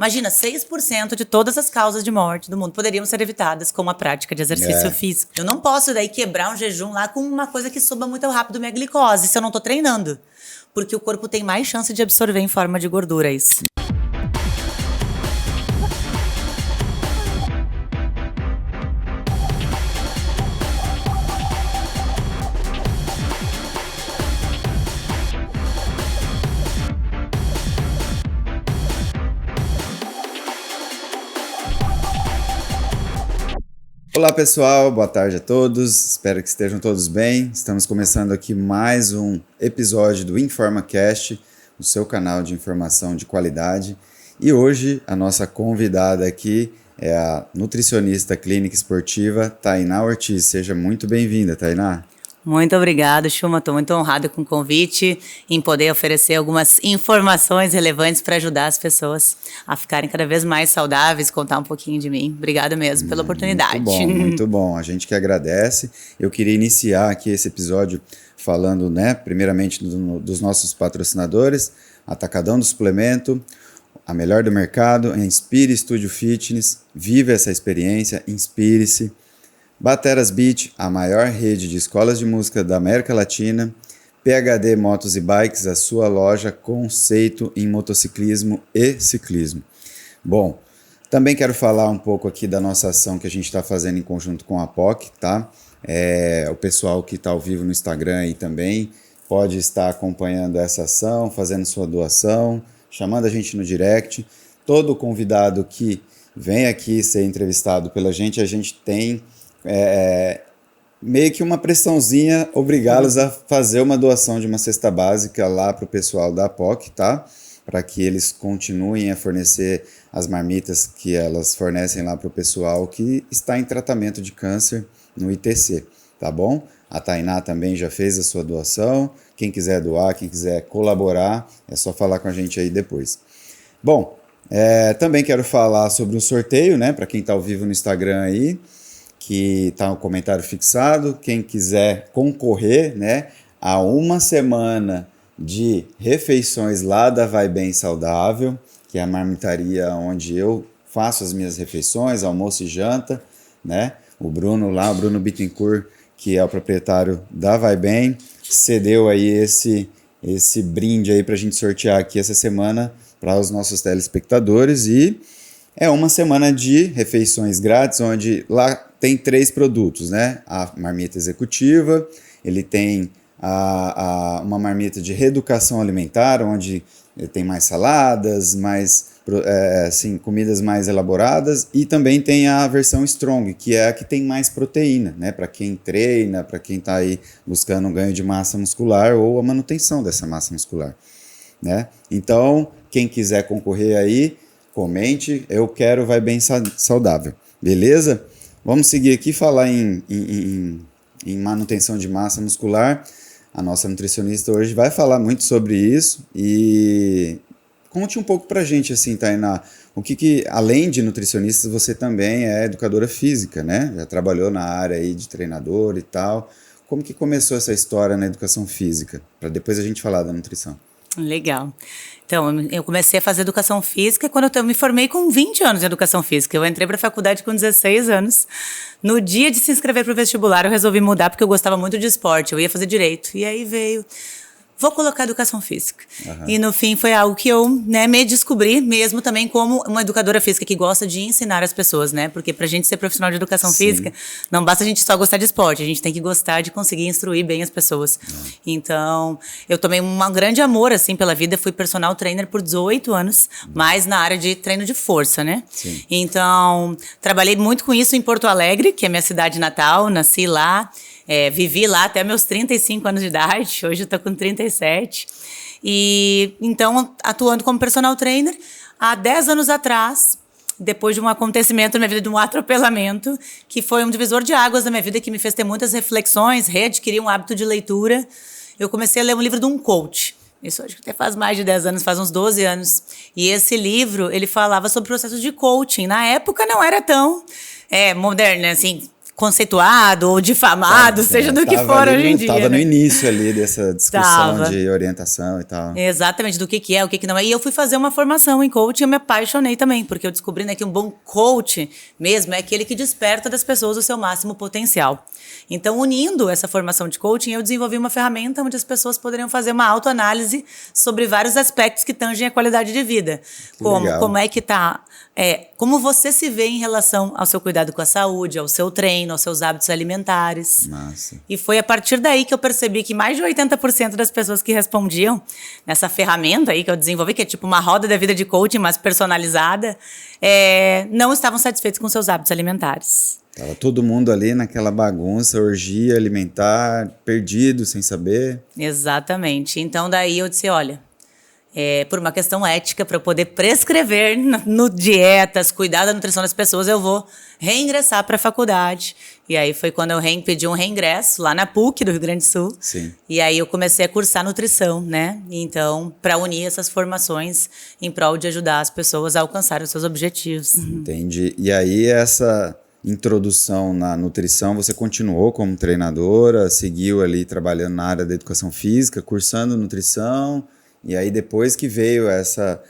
Imagina, 6% de todas as causas de morte do mundo poderiam ser evitadas com a prática de exercício físico. Eu não posso daí quebrar um jejum lá com uma coisa que suba muito rápido minha glicose se eu não tô treinando. Porque o corpo tem mais chance de absorver em forma de gordura isso. Olá pessoal, boa tarde a todos, espero que estejam todos bem. Estamos começando aqui mais um episódio do InformaCast, o seu canal de informação de qualidade. E hoje a nossa convidada aqui é a nutricionista clínica esportiva Tainá Ortiz. Seja muito bem-vinda, Tainá. Muito obrigada, Chuma. Estou muito honrada com o convite em poder oferecer algumas informações relevantes para ajudar as pessoas a ficarem cada vez mais saudáveis, contar um pouquinho de mim. Obrigada mesmo pela oportunidade. Muito bom, muito bom. A gente que agradece. Eu queria iniciar aqui esse episódio falando, primeiramente dos nossos patrocinadores, Atacadão do Suplemento, a melhor do mercado, Inspire Studio Fitness, vive essa experiência, inspire-se. Bateras Beach, a maior rede de escolas de música da América Latina. PHD Motos e Bikes, a sua loja conceito em motociclismo e ciclismo. Bom, também quero falar um pouco aqui da nossa ação que a gente está fazendo em conjunto com a POC, tá? O pessoal que está ao vivo no Instagram aí também pode estar acompanhando essa ação, fazendo sua doação, chamando a gente no direct. Todo convidado que vem aqui ser entrevistado pela gente, a gente tem meio que uma pressãozinha obrigá-los a fazer uma doação de uma cesta básica lá para o pessoal da POC, tá? Para que eles continuem a fornecer as marmitas que elas fornecem lá para o pessoal que está em tratamento de câncer no ITC, tá bom? A Tainá também já fez a sua doação. Quem quiser doar, quem quiser colaborar, é só falar com a gente aí depois. Bom, também quero falar sobre o sorteio, para quem está ao vivo no Instagram aí, que está um comentário fixado. Quem quiser concorrer, a uma semana de refeições lá da Vai Bem Saudável, que é a marmitaria onde eu faço as minhas refeições, almoço e janta, o Bruno Bittencourt, que é o proprietário da Vai Bem, cedeu aí esse brinde aí para a gente sortear aqui essa semana para os nossos telespectadores. E é uma semana de refeições grátis, onde lá tem 3 produtos, A marmita executiva, ele tem uma marmita de reeducação alimentar, onde tem mais saladas, comidas mais elaboradas, e também tem a versão Strong, que é a que tem mais proteína, para quem treina, para quem está aí buscando um ganho de massa muscular ou a manutenção dessa massa muscular, Então, quem quiser concorrer aí, comente, eu quero Vai Bem Saudável, beleza? Vamos seguir aqui, falar em manutenção de massa muscular. A nossa nutricionista hoje vai falar muito sobre isso. E conte um pouco pra gente, assim, Tainá, o que além de nutricionista, você também é educadora física, Já trabalhou na área aí de treinador e tal. Como que começou essa história na educação física? Para depois a gente falar da nutrição. Legal. Então, eu comecei a fazer educação física quando eu me formei com 20 anos em educação física. Eu entrei para a faculdade com 16 anos. No dia de se inscrever para o vestibular, eu resolvi mudar porque eu gostava muito de esporte. Eu ia fazer direito. E aí veio... Vou colocar educação física. Uhum. E no fim foi algo que eu me descobri mesmo também como uma educadora física que gosta de ensinar as pessoas, Porque pra gente ser profissional de educação física, não basta a gente só gostar de esporte, a gente tem que gostar de conseguir instruir bem as pessoas. Uhum. Então, eu tomei um grande amor, assim, pela vida, fui personal trainer por 18 anos, mais na área de treino de força, Sim. Então, trabalhei muito com isso em Porto Alegre, que é minha cidade natal, nasci lá. Vivi lá até meus 35 anos de idade, hoje eu tô com 37. E então, atuando como personal trainer, há 10 anos atrás, depois de um acontecimento na minha vida, de um atropelamento, que foi um divisor de águas na minha vida, que me fez ter muitas reflexões, readquirir um hábito de leitura, eu comecei a ler um livro de um coach. Isso acho que até faz mais de 10 anos, faz uns 12 anos. E esse livro, ele falava sobre processos de coaching. Na época não era tão moderno, assim... conceituado ou difamado, seja do que for hoje em dia. Estava no né? início ali dessa discussão de orientação e tal. Exatamente, do que é, o que não é. E eu fui fazer uma formação em coaching e eu me apaixonei também, porque eu descobri, né, que um bom coach mesmo é aquele que desperta das pessoas o seu máximo potencial. Então, unindo essa formação de coaching, eu desenvolvi uma ferramenta onde as pessoas poderiam fazer uma autoanálise sobre vários aspectos que tangem a qualidade de vida. Como é que tá... como você se vê em relação ao seu cuidado com a saúde, ao seu treino, aos seus hábitos alimentares. Massa. E foi a partir daí que eu percebi que mais de 80% das pessoas que respondiam nessa ferramenta aí que eu desenvolvi, que é tipo uma roda da vida de coaching, mas personalizada, não estavam satisfeitos com seus hábitos alimentares. Tava todo mundo ali naquela bagunça, orgia alimentar, perdido, sem saber. Exatamente. Então daí eu disse, olha... por uma questão ética, para eu poder prescrever no dietas, cuidar da nutrição das pessoas, eu vou reingressar para a faculdade. E aí foi quando eu pedi um reingresso lá na PUC do Rio Grande do Sul. Sim. E aí eu comecei a cursar nutrição, né? Então, para unir essas formações em prol de ajudar as pessoas a alcançarem os seus objetivos. Entendi. E aí essa introdução na nutrição, você continuou como treinadora, seguiu ali trabalhando na área da educação física, cursando nutrição... E aí depois que veio essa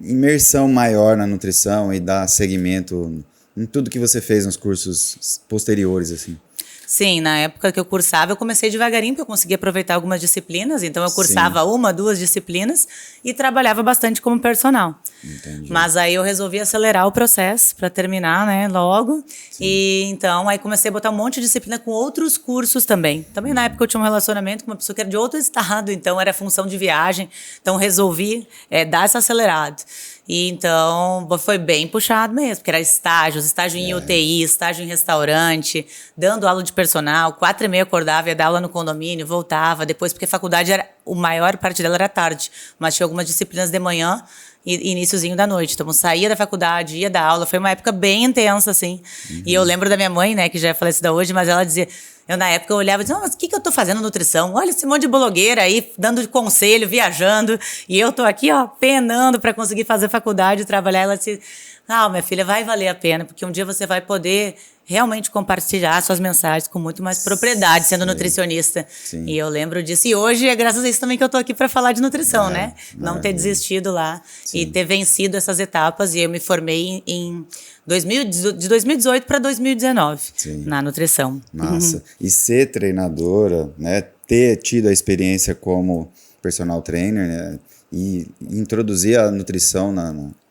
imersão maior na nutrição e dar seguimento em tudo que você fez nos cursos posteriores, assim. Sim, na época que eu cursava, eu comecei devagarinho, porque eu conseguia aproveitar algumas disciplinas. Então, eu cursava 1, 2 disciplinas e trabalhava bastante como personal. Entendi. Mas aí eu resolvi acelerar o processo para terminar, né, logo. Sim. E então, aí comecei a botar um monte de disciplina com outros cursos também. Também na época eu tinha um relacionamento com uma pessoa que era de outro estado, então era função de viagem. Então, resolvi dar essa acelerada. E então, foi bem puxado mesmo, porque era estágio em UTI, estágio em restaurante, dando aula de personal, 4h30 acordava, ia dar aula no condomínio, voltava, depois, porque a faculdade a maior parte dela era tarde, mas tinha algumas disciplinas de manhã e iniciozinho da noite. Então, eu saía da faculdade, ia dar aula, foi uma época bem intensa, assim. Uhum. E eu lembro da minha mãe, né, que já é falecida hoje, mas ela dizia... Eu, na época, eu olhava e dizia, mas o que eu tô fazendo nutrição? Olha esse monte de blogueira aí, dando conselho, viajando, e eu tô aqui, ó, penando para conseguir fazer faculdade, trabalhar. Ela disse, minha filha, vai valer a pena, porque um dia você vai poder realmente compartilhar suas mensagens com muito mais propriedade, sendo nutricionista. Sim. E eu lembro disso. E hoje é graças a isso também que eu tô aqui para falar de nutrição, né? Não ter desistido lá e ter vencido essas etapas. E eu me formei de 2018 para 2019 na nutrição. Massa. E ser treinadora, né? Ter tido a experiência como personal trainer, né? E introduzir a nutrição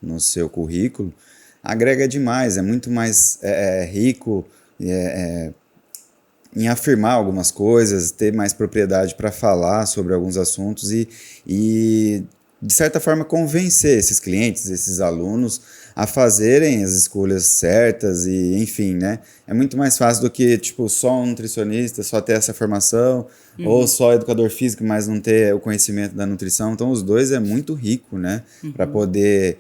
no seu currículo, agrega demais, é muito mais rico em afirmar algumas coisas, ter mais propriedade para falar sobre alguns assuntos e, de certa forma, convencer esses clientes, esses alunos a fazerem as escolhas certas e, enfim, né? É muito mais fácil do que, tipo, só um nutricionista, só ter essa formação, ou só educador físico, mas não ter o conhecimento da nutrição. Então, os dois é muito rico, né? Para poder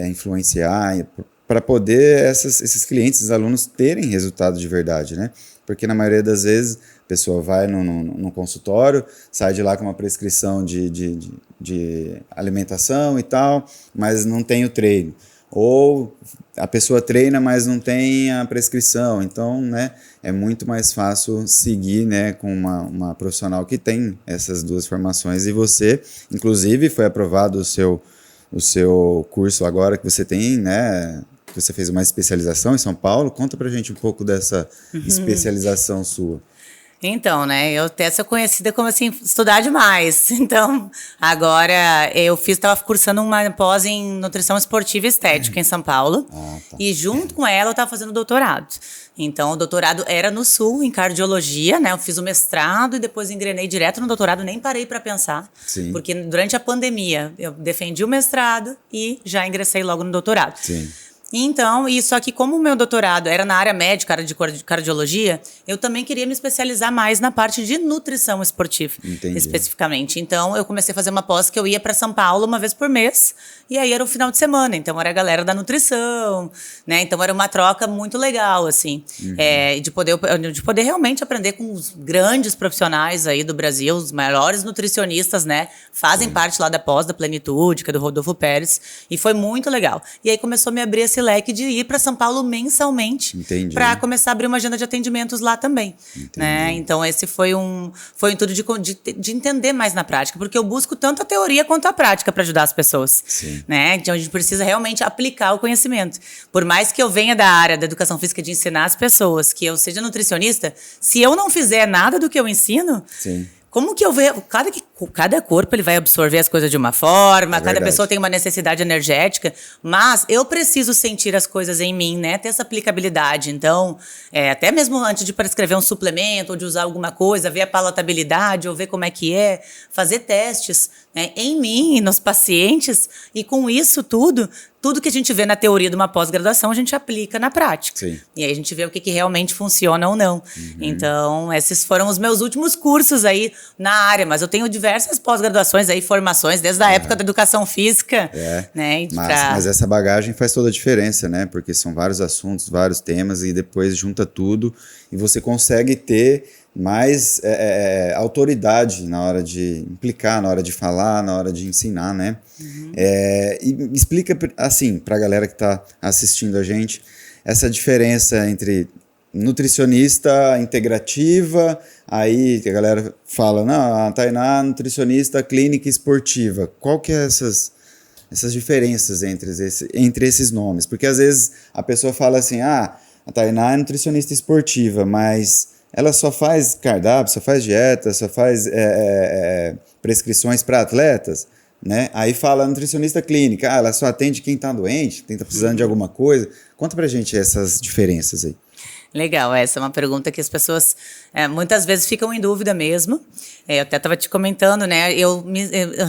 influenciar, para poder esses clientes, esses alunos terem resultado de verdade, né? Porque na maioria das vezes a pessoa vai no consultório, sai de lá com uma prescrição de alimentação e tal, mas não tem o treino. Ou a pessoa treina, mas não tem a prescrição. Então, né, é muito mais fácil seguir, né, com uma profissional que tem essas duas formações. E você, inclusive, foi aprovado o seu curso agora que você tem, né? Você fez uma especialização em São Paulo. Conta pra gente um pouco dessa especialização sua. Então, né, eu até sou conhecida como, assim, estudar demais. Então, agora eu estava cursando uma pós em nutrição esportiva e estética em São Paulo. Tá. E junto com ela eu estava fazendo doutorado. Então, o doutorado era no Sul, em cardiologia, né? Eu fiz o mestrado e depois engrenei direto no doutorado, nem parei para pensar. Sim. Porque durante a pandemia eu defendi o mestrado e já ingressei logo no doutorado. Sim. Então, só que como o meu doutorado era na área médica, área de cardiologia, eu também queria me especializar mais na parte de nutrição esportiva, especificamente. Então, eu comecei a fazer uma pós que eu ia para São Paulo uma vez por mês, e aí era o final de semana, então era a galera da nutrição, né? Então era uma troca muito legal, assim, de poder realmente aprender com os grandes profissionais aí do Brasil, os maiores nutricionistas, né? Fazem parte lá da pós da Plenitude, que é do Rodolfo Pérez, e foi muito legal. E aí começou a me abrir esse esse leque de ir para São Paulo mensalmente para começar a abrir uma agenda de atendimentos lá também. Né? Então, esse foi um intuito de entender mais na prática, porque eu busco tanto a teoria quanto a prática para ajudar as pessoas. Né? Então, a gente precisa realmente aplicar o conhecimento. Por mais que eu venha da área da educação física de ensinar as pessoas, que eu seja nutricionista, se eu não fizer nada do que eu ensino... Como que eu vejo? Cada corpo ele vai absorver as coisas de uma forma, cada pessoa tem uma necessidade energética, mas eu preciso sentir as coisas em mim, né? Ter essa aplicabilidade. Então, até mesmo antes de prescrever um suplemento ou de usar alguma coisa, ver a palatabilidade ou ver como é que é, fazer testes, né, em mim e nos pacientes, e com isso tudo que a gente vê na teoria de uma pós-graduação, a gente aplica na prática. E aí a gente vê o que realmente funciona ou não. Então, esses foram os meus últimos cursos aí na área, mas eu tenho diversas pós-graduações aí, formações, desde a época da educação física. Né, mas essa bagagem faz toda a diferença, né? Porque são vários assuntos, vários temas, e depois junta tudo e você consegue ter mais autoridade na hora de implicar, na hora de falar, na hora de ensinar, né? E explica, assim, para a galera que está assistindo a gente, essa diferença entre nutricionista integrativa, aí a galera fala, não, a Tainá, nutricionista clínica esportiva. Qual que é essas diferenças entre esses nomes? Porque às vezes a pessoa fala assim, a Tainá é nutricionista esportiva, mas ela só faz cardápio, só faz dieta, só faz prescrições para atletas, né? Aí fala nutricionista clínica, ela só atende quem está doente, quem está precisando de alguma coisa. Conta pra gente essas diferenças aí. Legal, essa é uma pergunta que as pessoas muitas vezes ficam em dúvida mesmo. Eu até estava te comentando, né? Eu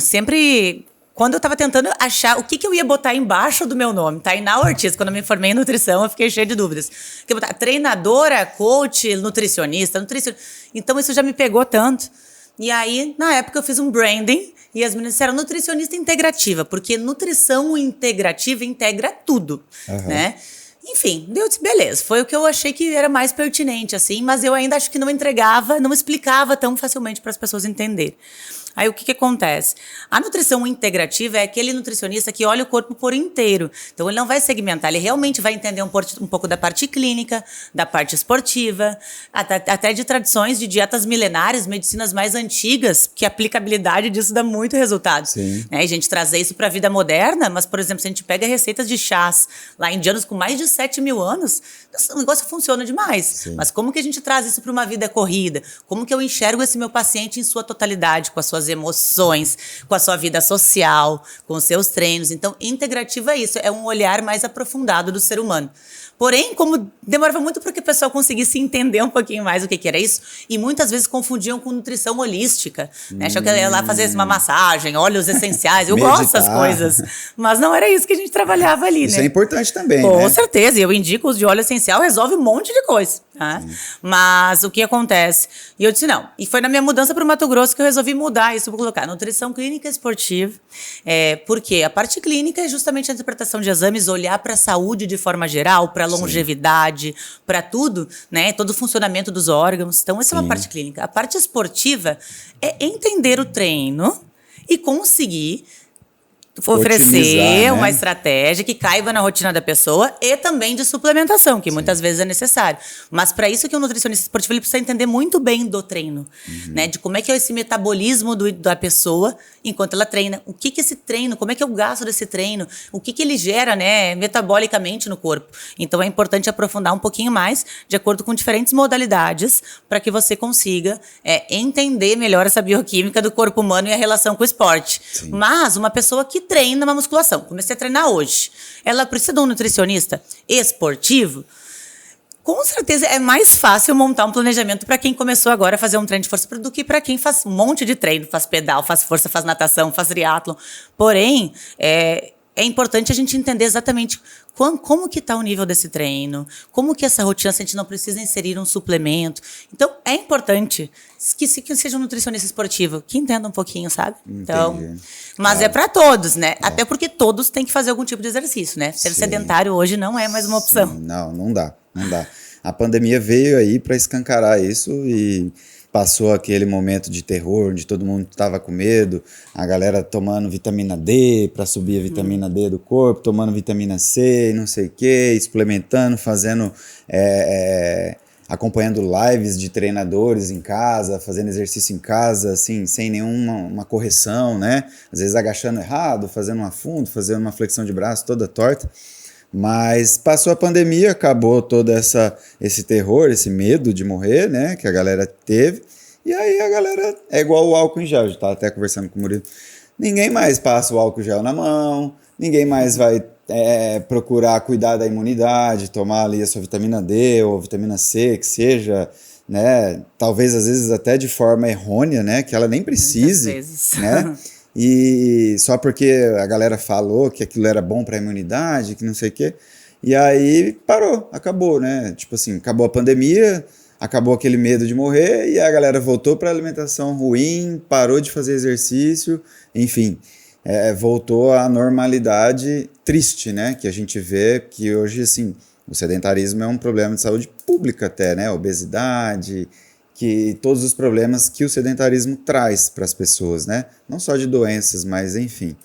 sempre... Quando eu estava tentando achar o que eu ia botar embaixo do meu nome, Tainá Ortiz, quando eu me formei em nutrição, eu fiquei cheia de dúvidas. Que botar treinadora, coach, nutricionista. Então, isso já me pegou tanto. E aí, na época, eu fiz um branding e as meninas disseram nutricionista integrativa, porque nutrição integrativa integra tudo, né? Enfim, eu disse, beleza, foi o que eu achei que era mais pertinente, assim, mas eu ainda acho que não explicava tão facilmente para as pessoas entenderem. Aí o que acontece? A nutrição integrativa é aquele nutricionista que olha o corpo por inteiro. Então ele não vai segmentar, ele realmente vai entender um pouco da parte clínica, da parte esportiva, até de tradições de dietas milenares, medicinas mais antigas, que a aplicabilidade disso dá muito resultado. Né? E a gente trazer isso para a vida moderna, mas, por exemplo, se a gente pega receitas de chás lá indianos com mais de 7 mil anos, o negócio funciona demais. Mas como que a gente traz isso para uma vida corrida? Como que eu enxergo esse meu paciente em sua totalidade, com as suas emoções, com a sua vida social, com os seus treinos? Então, integrativa é isso, é um olhar mais aprofundado do ser humano. Porém, como demorava muito para que o pessoal conseguisse entender um pouquinho mais o que era isso, e muitas vezes confundiam com nutrição holística, né? Achavam que ela ia lá fazer uma massagem, óleos essenciais, eu gosto dessas coisas, mas não era isso que a gente trabalhava ali, isso né? É importante também, com né? certeza, e eu indico os de óleo essencial, resolve um monte de coisa, tá? Mas o que acontece? E eu disse não, e foi na minha mudança para o Mato Grosso que eu resolvi mudar isso, vou colocar nutrição clínica esportiva, porque a parte clínica é justamente a interpretação de exames, olhar para a saúde de forma geral, para longevidade, para tudo, né? Todo o funcionamento dos órgãos. Então, essa é uma parte clínica. A parte esportiva é entender o treino e conseguir oferecer uma estratégia que caiba na rotina da pessoa e também de suplementação, que muitas vezes é necessário. Mas para isso que o nutricionista esportivo ele precisa entender muito bem do treino, né? De como é que é esse metabolismo da pessoa enquanto ela treina. O que esse treino, como é que é o gasto desse treino, o que ele gera, né, metabolicamente no corpo. Então é importante aprofundar um pouquinho mais, de acordo com diferentes modalidades, para que você consiga entender melhor essa bioquímica do corpo humano e a relação com o esporte. Mas uma pessoa que treina uma musculação, comecei a treinar hoje, ela precisa de um nutricionista esportivo? Com certeza é mais fácil montar um planejamento para quem começou agora a fazer um treino de força do que para quem faz um monte de treino, faz pedal, faz força, faz natação, faz triatlon. Porém, é importante a gente entender exatamente como que está o nível desse treino, como que essa rotina, se a gente não precisa inserir um suplemento. Então, é importante que seja um nutricionista esportivo, que entenda um pouquinho, sabe? Então, mas é para todos, né? Até porque todos têm que fazer algum tipo de exercício, né? Ser sedentário hoje não é mais uma opção. Não dá. A pandemia veio aí para escancarar isso e passou aquele momento de terror, onde todo mundo estava com medo, a galera tomando vitamina D para subir a vitamina D do corpo, tomando vitamina C, não sei o que, suplementando, fazendo, acompanhando lives de treinadores em casa, fazendo exercício em casa, assim, sem nenhuma correção, né? Às vezes agachando errado, fazendo um afundo, fazendo uma flexão de braço toda torta. Mas passou a pandemia, acabou todo esse terror, esse medo de morrer, né, que a galera teve, e aí a galera é igual o álcool em gel, eu estava até conversando com o Murilo, ninguém mais passa o álcool gel na mão, ninguém mais vai procurar cuidar da imunidade, tomar ali a sua vitamina D ou vitamina C, que seja, né, talvez às vezes até de forma errônea, né, que ela nem precise, né, e só porque a galera falou que aquilo era bom para a imunidade, que não sei o quê, e aí parou, acabou, né? Tipo assim, acabou a pandemia, acabou aquele medo de morrer, e a galera voltou para alimentação ruim, parou de fazer exercício, enfim, voltou à normalidade triste, né? Que a gente vê que hoje, assim, o sedentarismo é um problema de saúde pública até, né? Obesidade, que todos os problemas que o sedentarismo traz para as pessoas, né? Não só de doenças, mas enfim.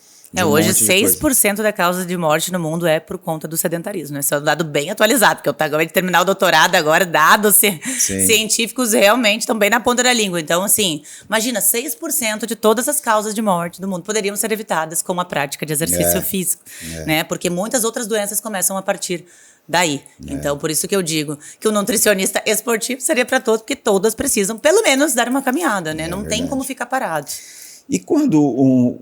Hoje 6% da causa de morte no mundo é por conta do sedentarismo. Esse é um dado bem atualizado, porque eu acabei de terminar o doutorado agora, dados científicos realmente estão bem na ponta da língua. Então, assim, imagina, 6% de todas as causas de morte do mundo poderiam ser evitadas com a prática de exercício físico, né? Porque muitas outras doenças começam a partir daí. Então, por isso que eu digo que o nutricionista esportivo seria para todos, porque todas precisam, pelo menos, dar uma caminhada, né? Não tem como ficar parado. E quando um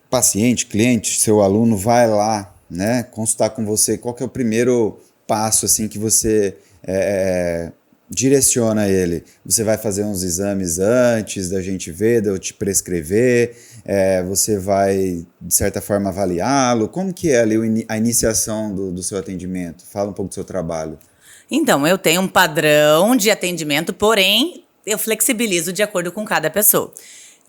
paciente, cliente, seu aluno vai lá, né, consultar com você, qual que é o primeiro passo, assim, que você direciona ele? Você vai fazer uns exames antes da gente ver, de eu te prescrever, você vai, de certa forma, avaliá-lo? Como que é ali a iniciação do seu atendimento? Fala um pouco do seu trabalho. Então, eu tenho um padrão de atendimento, porém, eu flexibilizo de acordo com cada pessoa.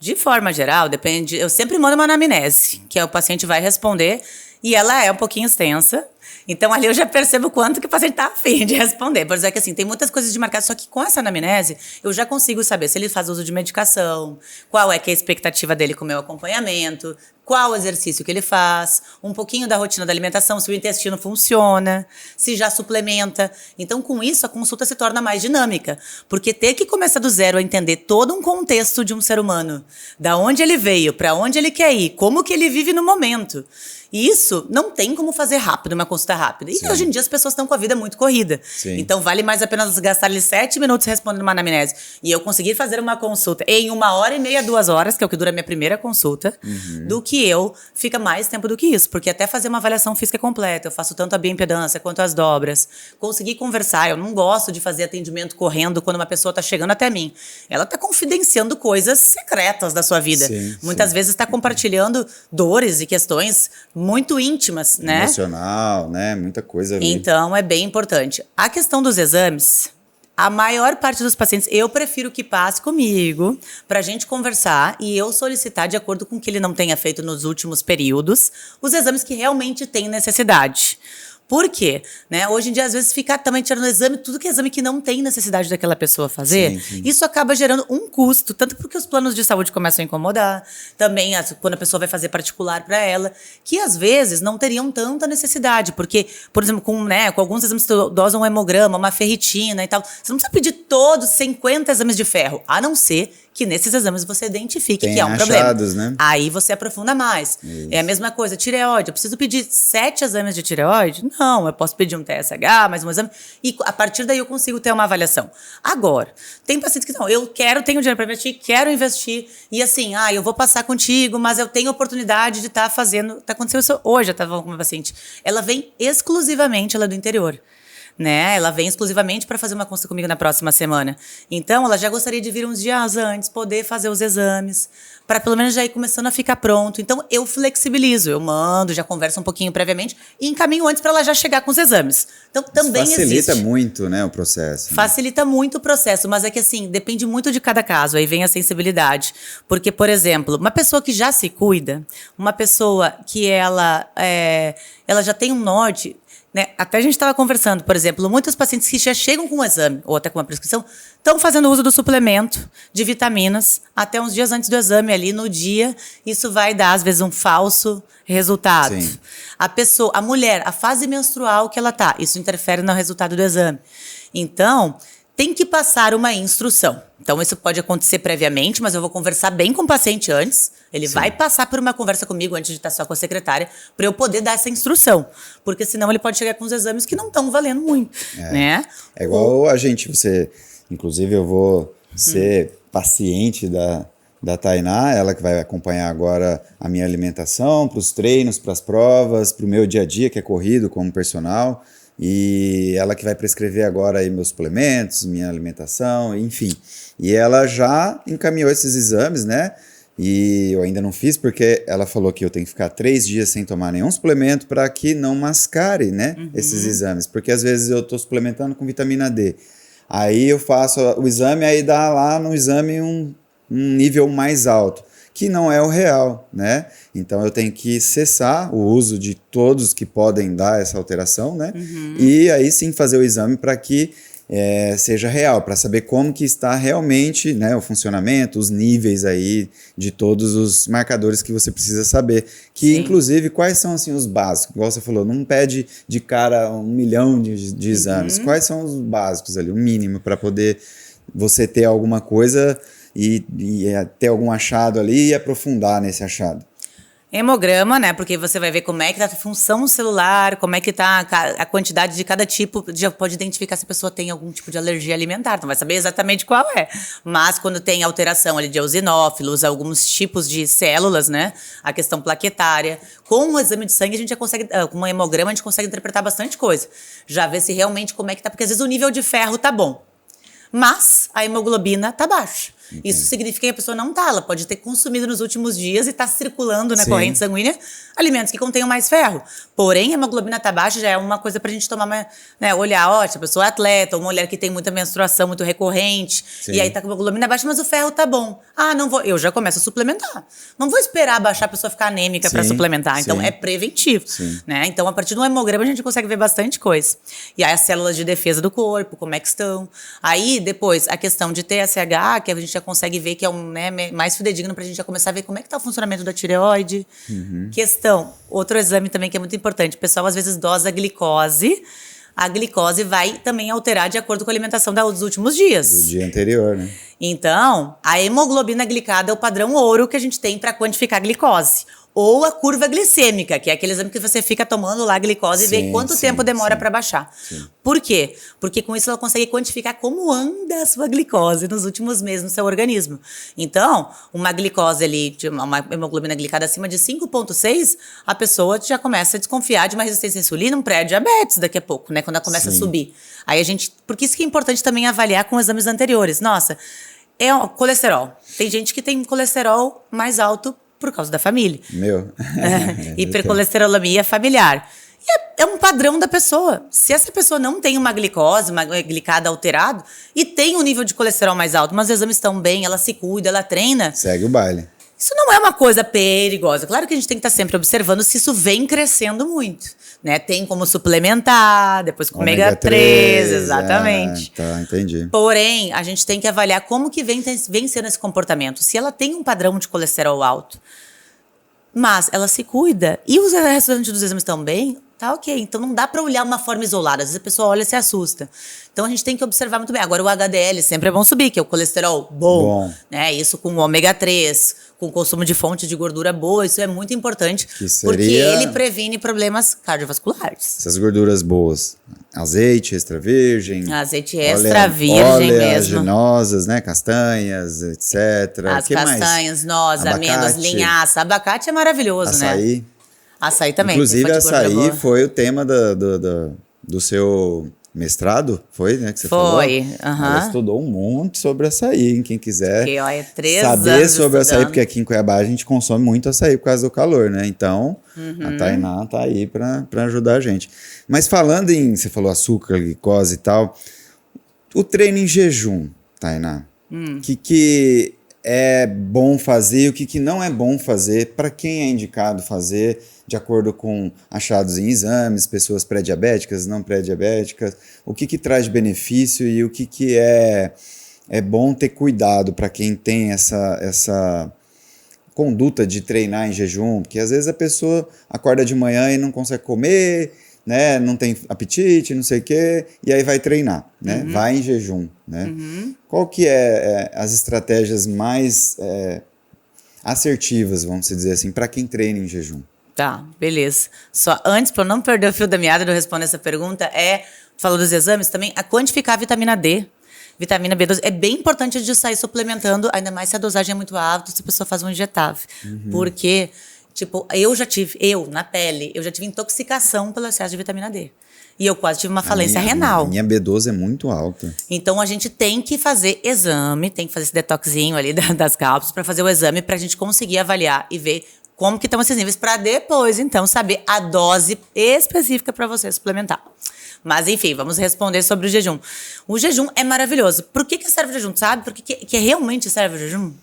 De forma geral, depende. Eu sempre mando uma anamnese, que o paciente vai responder, e ela é um pouquinho extensa. Então, ali eu já percebo o quanto que o paciente está afim de responder. Por exemplo, que assim, tem muitas coisas de marcar, só que com essa anamnese, eu já consigo saber se ele faz uso de medicação, qual é que é a expectativa dele com o meu acompanhamento, qual o exercício que ele faz, um pouquinho da rotina da alimentação, se o intestino funciona, se já suplementa. Então, com isso, a consulta se torna mais dinâmica, porque ter que começar do zero a entender todo um contexto de um ser humano, da onde ele veio, para onde ele quer ir, como que ele vive no momento. E isso não tem como fazer rápido, uma consulta rápida. E hoje em dia as pessoas estão com a vida muito corrida. Então vale mais a pena gastar ali 7 minutos respondendo uma anamnese. E eu conseguir fazer uma consulta em 1h30, 2 horas, que é o que dura a minha primeira consulta, do que eu fica mais tempo do que isso. Porque até fazer uma avaliação física completa, eu faço tanto a bioimpedância quanto as dobras. Conseguir conversar, eu não gosto de fazer atendimento correndo quando uma pessoa está chegando até mim. Ela está confidenciando coisas secretas da sua vida. Muitas vezes está compartilhando dores e questões muito íntimas, né? Emocional, né? Muita coisa ali. Então, é bem importante. A questão dos exames, a maior parte dos pacientes, eu prefiro que passe comigo pra gente conversar e eu solicitar, de acordo com o que ele não tenha feito nos últimos períodos, os exames que realmente têm necessidade. Por quê? Né? Hoje em dia, às vezes, fica também tirando exame, tudo que é exame que não tem necessidade daquela pessoa fazer, isso acaba gerando um custo, tanto porque os planos de saúde começam a incomodar, também quando a pessoa vai fazer particular para ela, que às vezes não teriam tanta necessidade, porque, por exemplo, com alguns exames você dosa um hemograma, uma ferritina e tal, você não precisa pedir todos 50 exames de ferro, a não ser que nesses exames você identifique que é um achados, problema. Né? Aí você aprofunda mais. Isso. É a mesma coisa, tireoide. Eu preciso pedir 7 exames de tireoide? Não, eu posso pedir um TSH, mais um exame, e a partir daí eu consigo ter uma avaliação. Agora, tem pacientes que não, tenho dinheiro para investir, quero investir, e assim, eu vou passar contigo, mas eu tenho oportunidade de estar fazendo. Tá acontecendo isso hoje, eu estava com uma paciente. Ela vem exclusivamente, ela é do interior. Né? Ela vem exclusivamente para fazer uma consulta comigo na próxima semana. Então, ela já gostaria de vir uns dias antes, poder fazer os exames, para pelo menos já ir começando a ficar pronto. Então, eu flexibilizo, eu mando, já converso um pouquinho previamente e encaminho antes para ela já chegar com os exames. Então, também existe. Facilita muito, né, o processo. Né? Facilita muito o processo, mas é que assim, depende muito de cada caso, aí vem a sensibilidade. Porque, por exemplo, uma pessoa que já se cuida, uma pessoa que ela ela já tem um norte, né? Até a gente estava conversando, por exemplo, muitos pacientes que já chegam com um exame, ou até com uma prescrição, estão fazendo uso do suplemento de vitaminas até uns dias antes do exame, ali no dia. Isso vai dar, às vezes, um falso resultado. Sim. A mulher, a fase menstrual que ela tá, isso interfere no resultado do exame. Então, tem que passar uma instrução. Então, isso pode acontecer previamente, mas eu vou conversar bem com o paciente antes. Ele vai passar por uma conversa comigo antes de estar só com a secretária, para eu poder dar essa instrução. Porque senão ele pode chegar com os exames que não estão valendo muito, né? É igual a gente, inclusive eu vou ser paciente da Tainá, ela que vai acompanhar agora a minha alimentação, para os treinos, para as provas, para o meu dia a dia, que é corrido como personal. E ela que vai prescrever agora aí meus suplementos, minha alimentação, enfim. E ela já encaminhou esses exames, né? E eu ainda não fiz porque ela falou que eu tenho que ficar 3 dias sem tomar nenhum suplemento para que não mascare, né? Esses exames. Porque às vezes eu estou suplementando com vitamina D. Aí eu faço o exame, aí dá lá no exame um nível mais alto, que não é o real, né? Então eu tenho que cessar o uso de todos que podem dar essa alteração, né? E aí sim fazer o exame para que seja real, para saber como que está realmente, né, o funcionamento, os níveis aí de todos os marcadores que você precisa saber. Que, inclusive, quais são assim, os básicos? Igual você falou, não pede de cara 1 milhão de exames. Quais são os básicos ali, o mínimo, para poder você ter alguma coisa e ter algum achado ali e aprofundar nesse achado? Hemograma, né? Porque você vai ver como é que tá a função celular, como é que tá a quantidade de cada tipo, já pode identificar se a pessoa tem algum tipo de alergia alimentar, não vai saber exatamente qual é. Mas quando tem alteração ali de eosinófilos, alguns tipos de células, né? A questão plaquetária. Com o exame de sangue, a gente já consegue, com um hemograma, a gente consegue interpretar bastante coisa. Já ver se realmente como é que tá, porque às vezes o nível de ferro tá bom, mas a hemoglobina tá baixa. Isso significa que a pessoa não tá, ela pode ter consumido nos últimos dias e tá circulando na corrente sanguínea alimentos que contenham mais ferro. Porém, a hemoglobina tá baixa já é uma coisa pra gente tomar, né, olhar, ó, se a pessoa é atleta, ou mulher que tem muita menstruação muito recorrente, e aí tá com a hemoglobina baixa, mas o ferro tá bom. Ah, não vou, eu já começo a suplementar. Não vou esperar baixar a pessoa ficar anêmica pra suplementar, então é preventivo, né? Então, a partir do hemograma a gente consegue ver bastante coisa. E aí as células de defesa do corpo, como é que estão. Aí, depois, a questão de TSH, que a gente já consegue ver que é mais fidedigno pra gente já começar a ver como é que tá o funcionamento da tireoide. Questão, outro exame também que é muito importante, o pessoal às vezes dosa a glicose vai também alterar de acordo com a alimentação dos últimos dias. Do dia anterior, né? Então, a hemoglobina glicada é o padrão ouro que a gente tem para quantificar a glicose. Ou a curva glicêmica, que é aquele exame que você fica tomando lá a glicose e vê quanto tempo demora para baixar. Por quê? Porque com isso ela consegue quantificar como anda a sua glicose nos últimos meses no seu organismo. Então, uma glicose ali, uma hemoglobina glicada acima de 5,6, a pessoa já começa a desconfiar de uma resistência à insulina, um pré-diabetes daqui a pouco, né? Quando ela começa a subir. Aí porque isso que é importante também avaliar com exames anteriores. Nossa, é o colesterol. Tem gente que tem colesterol mais alto por causa da família. Hipercolesterolemia familiar. E é um padrão da pessoa. Se essa pessoa não tem uma glicose, uma glicada alterada, e tem um nível de colesterol mais alto, mas os exames estão bem, ela se cuida, ela treina, segue o baile. Isso não é uma coisa perigosa. Claro que a gente tem que estar sempre observando se isso vem crescendo muito, né? Tem como suplementar, depois com ômega 3, exatamente. Tá, entendi. Porém, a gente tem que avaliar como que vem sendo esse comportamento. Se ela tem um padrão de colesterol alto, mas ela se cuida e os resultados dos exames estão bem, tá ok. Então não dá para olhar uma forma isolada. Às vezes a pessoa olha e se assusta. Então a gente tem que observar muito bem. Agora o HDL sempre é bom subir, que é o colesterol bom. Né? Isso com o ômega 3, com consumo de fontes de gordura boa, isso é muito importante. Porque ele previne problemas cardiovasculares. Essas gorduras boas. Azeite extra virgem. Azeite extra virgem mesmo. Oleaginosas, né? Castanhas, etc. As castanhas, nozes, amêndoas, linhaça. Abacate é maravilhoso, açaí. Né? Açaí também. Inclusive, açaí foi o tema do seu mestrado, foi, né? Que você falou? Foi. Ela estudou um monte sobre açaí, hein? Quem quiser saber sobre açaí, porque aqui em Cuiabá a gente consome muito açaí por causa do calor, né? Então, a Tainá tá aí para ajudar a gente. Mas falando você falou açúcar, glicose e tal, o treino em jejum, Tainá, que é bom fazer, o que não é bom fazer, para quem é indicado fazer, de acordo com achados em exames, pessoas pré-diabéticas, não pré-diabéticas, o que traz de benefício e o que é bom ter cuidado para quem tem essa conduta de treinar em jejum, porque às vezes a pessoa acorda de manhã e não consegue comer, né, não tem apetite, não sei o quê, e aí vai treinar, né, vai em jejum, né. Qual que é as estratégias mais assertivas, vamos dizer assim, para quem treina em jejum? Tá, beleza. Só antes, para não perder o fio da meada de eu responder essa pergunta, falou dos exames também, a quantificar a vitamina D. Vitamina B12 é bem importante de sair suplementando, ainda mais se a dosagem é muito alta, se a pessoa faz um injetável. Porque, tipo, na pele, eu já tive intoxicação pelo excesso de vitamina D. E eu quase tive uma falência renal. A minha B12 é muito alta. Então, a gente tem que fazer exame, tem que fazer esse detoxinho ali das cápsulas para fazer o exame, para a gente conseguir avaliar e ver como que estão esses níveis, para depois, então, saber a dose específica para você suplementar. Mas, enfim, vamos responder sobre o jejum. O jejum é maravilhoso. Por que serve o jejum, sabe? Por que realmente serve o jejum?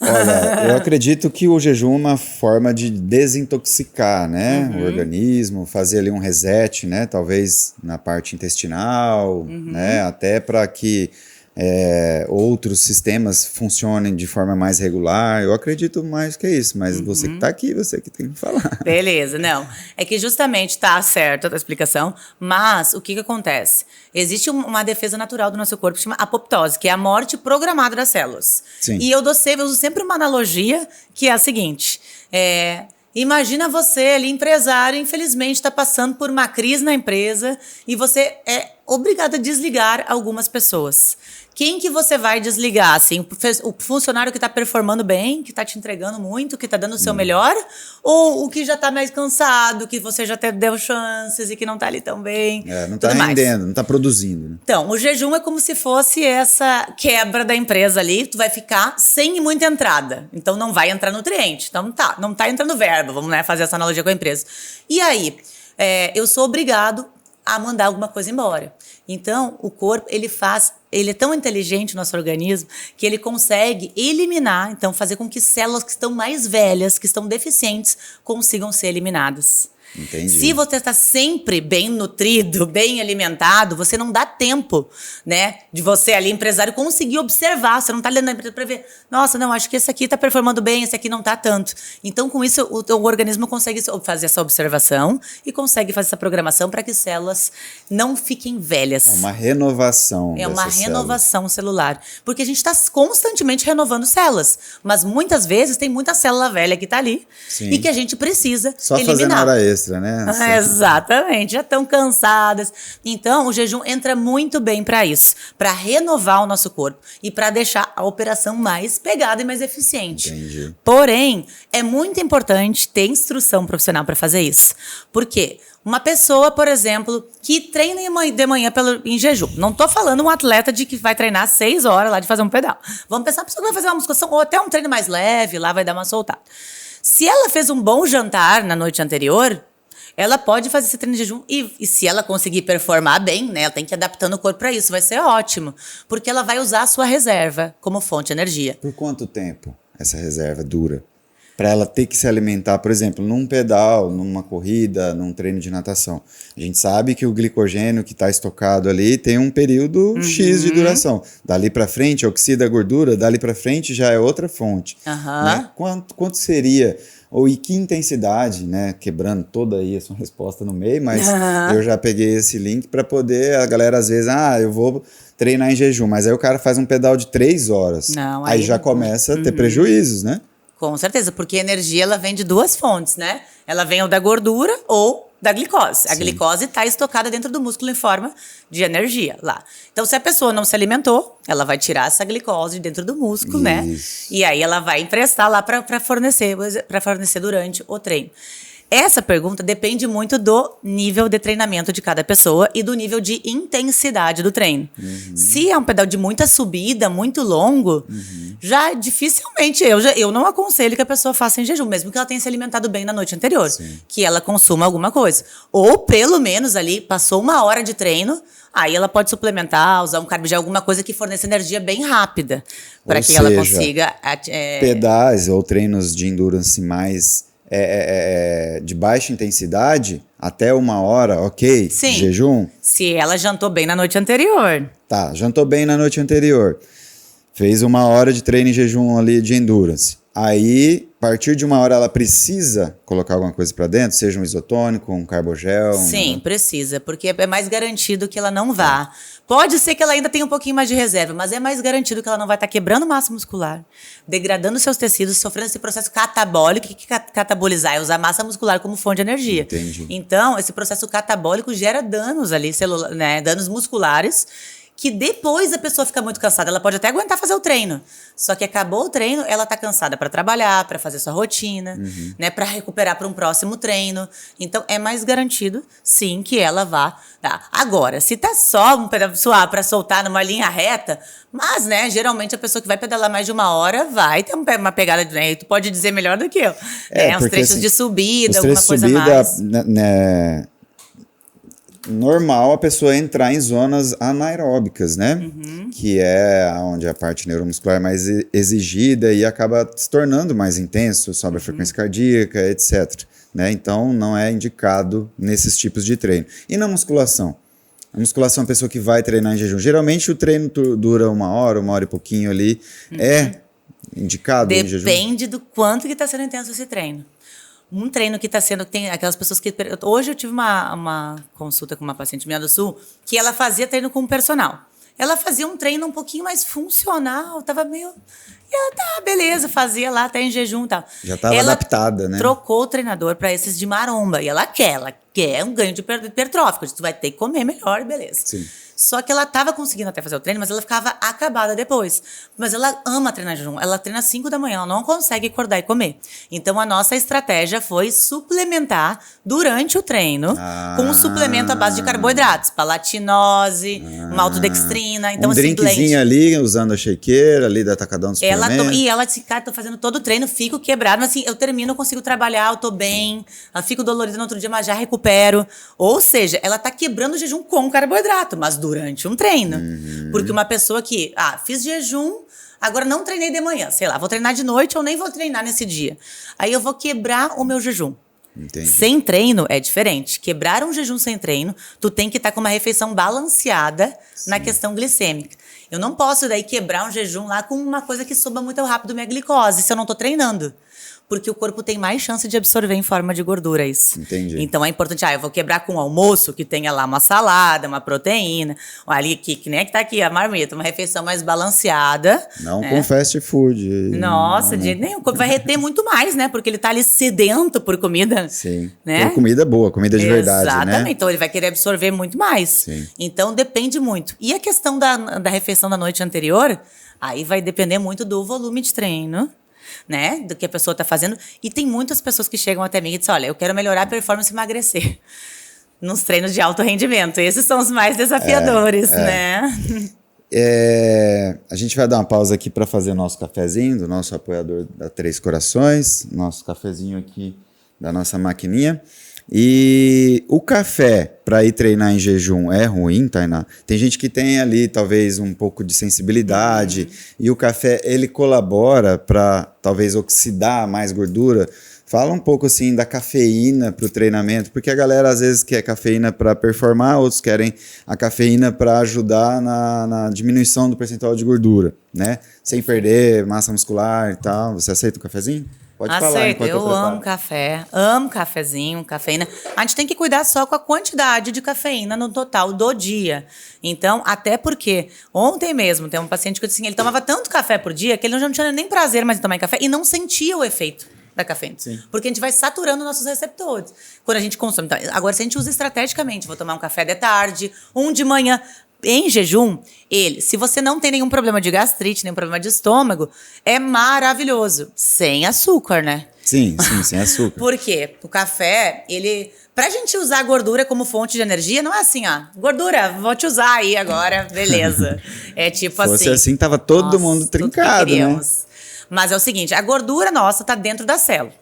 Olha, eu acredito que o jejum é uma forma de desintoxicar, né, o organismo, fazer ali um reset, né, talvez na parte intestinal, né, até para que outros sistemas funcionem de forma mais regular. Eu acredito mais que isso, mas você que está aqui, você que tem que falar. Beleza, não. É que justamente está certa a explicação, mas o que acontece? Existe uma defesa natural do nosso corpo que chama apoptose, que é a morte programada das células. Sim. E eu uso sempre uma analogia que é a seguinte: imagina você ali, empresário, infelizmente está passando por uma crise na empresa e você é obrigado a desligar algumas pessoas. Quem que você vai desligar? Assim, o funcionário que está performando bem, que está te entregando muito, que está dando o seu melhor? Ou o que já está mais cansado, que você já até deu chances e que não está ali tão bem? Não está rendendo, não está produzindo. Né? Então, o jejum é como se fosse essa quebra da empresa ali. Tu vai ficar sem muita entrada. Então, não vai entrar nutriente. Então, não está entrando verba. Vamos, né, fazer essa analogia com a empresa. E aí, eu sou obrigado a mandar alguma coisa embora. Então, o corpo, ele é tão inteligente, o nosso organismo, que ele consegue eliminar, então fazer com que células que estão mais velhas, que estão deficientes, consigam ser eliminadas. Entendi. Se você está sempre bem nutrido, bem alimentado, você não dá tempo, né, de você ali, empresário, conseguir observar. Você não está olhando na empresa para ver, nossa, não, acho que esse aqui está performando bem, esse aqui não está tanto. Então, com isso, o organismo consegue fazer essa observação e consegue fazer essa programação para que células não fiquem velhas. É uma renovação. É uma renovação celular. Porque a gente está constantemente renovando células. Mas muitas vezes tem muita célula velha que está ali. Sim. E que a gente precisa só eliminar. Fazendo hora extra, né? Exatamente, já estão cansadas. Então, o jejum entra muito bem para isso, para renovar o nosso corpo e para deixar a operação mais pegada e mais eficiente. Entendi. Porém, é muito importante ter instrução profissional para fazer isso. Por quê? Uma pessoa, por exemplo, que treina de manhã em jejum. Não estou falando um atleta de que vai treinar 6 horas lá de fazer um pedal. Vamos pensar, a pessoa que vai fazer uma musculação ou até um treino mais leve, lá vai dar uma soltada. Se ela fez um bom jantar na noite anterior, ela pode fazer esse treino de jejum e se ela conseguir performar bem, né, ela tem que ir adaptando o corpo para isso, vai ser ótimo, porque ela vai usar a sua reserva como fonte de energia. Por quanto tempo essa reserva dura? Para ela ter que se alimentar, por exemplo, num pedal, numa corrida, num treino de natação. A gente sabe que o glicogênio que está estocado ali tem um período X de duração. Dali para frente, oxida a gordura, dali para frente já é outra fonte. Né? Quanto seria, ou e que intensidade, né? Quebrando toda aí a sua resposta no meio, mas eu já peguei esse link para poder, a galera às vezes, eu vou treinar em jejum, mas aí o cara faz um pedal de 3 horas. Não, aí já começa a ter prejuízos, né? Com certeza, porque a energia ela vem de 2 fontes, né? Ela vem ou da gordura ou da glicose. A glicose está estocada dentro do músculo em forma de energia lá. Então, se a pessoa não se alimentou, ela vai tirar essa glicose dentro do músculo, né? E aí ela vai emprestar lá para fornecer durante o treino. Essa pergunta depende muito do nível de treinamento de cada pessoa e do nível de intensidade do treino. Se é um pedal de muita subida, muito longo, já dificilmente, eu não aconselho que a pessoa faça em jejum, mesmo que ela tenha se alimentado bem na noite anterior, que ela consuma alguma coisa. Ou pelo menos ali, passou 1 hora de treino, aí ela pode suplementar, usar um carbo de alguma coisa que forneça energia bem rápida, para que ela consiga... pedais ou treinos de endurance mais de baixa intensidade, até 1 hora, ok? Sim. De jejum. Se ela jantou bem na noite anterior. Tá, jantou bem na noite anterior. Fez 1 hora de treino em jejum ali de endurance. Aí, a partir de 1 hora, ela precisa colocar alguma coisa para dentro, seja um isotônico, um carbogel. Sim, precisa, porque é mais garantido que ela não vá. Pode ser que ela ainda tenha um pouquinho mais de reserva, mas é mais garantido que ela não vai estar quebrando massa muscular, degradando seus tecidos, sofrendo esse processo catabólico. O que é catabolizar? É usar massa muscular como fonte de energia. Entendi. Então, esse processo catabólico gera danos ali, né, danos musculares, que depois a pessoa fica muito cansada. Ela pode até aguentar fazer o treino. Só que acabou o treino, ela tá cansada para trabalhar, para fazer sua rotina, né, para recuperar para um próximo treino. Então, é mais garantido, sim, que ela vá. Tá? Agora, se tá só um pedaço suave para soltar numa linha reta, mas, né, geralmente a pessoa que vai pedalar mais de 1 hora vai ter uma pegada, né, tu pode dizer melhor do que eu. Né, uns trechos assim, de subida, alguma coisa mais. Né, normal a pessoa entrar em zonas anaeróbicas, né? Que é onde a parte neuromuscular é mais exigida e acaba se tornando mais intenso, sobe a frequência cardíaca, etc. Né? Então, não é indicado nesses tipos de treino. E na musculação? A musculação é uma pessoa que vai treinar em jejum. Geralmente, o treino dura 1 hora e pouquinho ali. É indicado em jejum? Depende do quanto que está sendo intenso esse treino. Um treino que está sendo... Tem aquelas pessoas que... Hoje eu tive uma consulta com uma paciente minha do Sul que ela fazia treino com um personal. Ela fazia um treino um pouquinho mais funcional, tava meio... E ela, tá, beleza, fazia lá até em jejum e tal. Já estava adaptada, né? Trocou o treinador para esses de maromba. E ela quer um ganho de hipertrófico. Tu vai ter que comer melhor, beleza. Sim. Só que ela estava conseguindo até fazer o treino, mas ela ficava acabada depois. Mas ela ama treinar jejum. Ela treina às 5 da manhã, ela não consegue acordar e comer. Então, a nossa estratégia foi suplementar durante o treino com um suplemento à base de carboidratos. Palatinose, maltodextrina. Então, um drinkzinho ali, usando a shakeira ali da Atacadão do suplemento. E ela disse, cara, tô fazendo todo o treino, fico quebrado, mas assim, eu termino, eu consigo trabalhar, eu tô bem, eu fico dolorida no outro dia, mas já recupero. Ou seja, ela tá quebrando o jejum com carboidrato, mas durante um treino. Porque uma pessoa que, fiz jejum, agora não treinei de manhã, sei lá, vou treinar de noite ou nem vou treinar nesse dia. Aí eu vou quebrar o meu jejum. Entendi. Sem treino é diferente. Quebrar um jejum sem treino, tu tem que estar com uma refeição balanceada na questão glicêmica. Eu não posso daí quebrar um jejum lá com uma coisa que suba muito rápido minha glicose, se eu não tô treinando. Porque o corpo tem mais chance de absorver em forma de gordura isso. Entendi. Então é importante, eu vou quebrar com o almoço, que tenha lá uma salada, uma proteína, ali que nem é que tá aqui a marmita, uma refeição mais balanceada. Não com fast food. Nossa, de jeito nenhum. O corpo vai reter muito mais, né? Porque ele tá ali sedento por comida. Sim. Né? Por comida boa, comida de verdade, né? Exatamente. Então ele vai querer absorver muito mais. Sim. Então depende muito. E a questão da refeição da noite anterior, aí vai depender muito do volume de treino, né, do que a pessoa está fazendo. E tem muitas pessoas que chegam até mim e dizem, olha, eu quero melhorar a performance e emagrecer nos treinos de alto rendimento. Esses são os mais desafiadores, né? A gente vai dar uma pausa aqui para fazer nosso cafezinho, do nosso apoiador da Três Corações, nosso cafezinho aqui da nossa maquininha. E o café para ir treinar em jejum é ruim, Tainá? Tem gente que tem ali talvez um pouco de sensibilidade e o café ele colabora para talvez oxidar mais gordura. Fala um pouco assim da cafeína para o treinamento, porque a galera às vezes quer cafeína para performar, outros querem a cafeína para ajudar na diminuição do percentual de gordura, né? Sem perder massa muscular e tal. Você aceita o cafezinho? Pode falar enquanto eu amo café, amo cafezinho, cafeína. A gente tem que cuidar só com a quantidade de cafeína no total do dia. Então, até porque ontem mesmo tem um paciente que disse assim, ele tomava tanto café por dia que ele já não tinha nem prazer mais em tomar café e não sentia o efeito da cafeína. Sim. Porque a gente vai saturando nossos receptores quando a gente consome. Então, agora, se a gente usa estrategicamente, vou tomar um café de tarde, um de manhã, em jejum, se você não tem nenhum problema de gastrite, nenhum problema de estômago, é maravilhoso. Sem açúcar, né? Sim, sem açúcar. Por quê? O café, pra gente usar a gordura como fonte de energia, não é assim, gordura, vou te usar aí agora, beleza. É tipo assim. Se fosse assim, tava todo mundo trincado, né? Mas é o seguinte, a gordura nossa tá dentro da célula.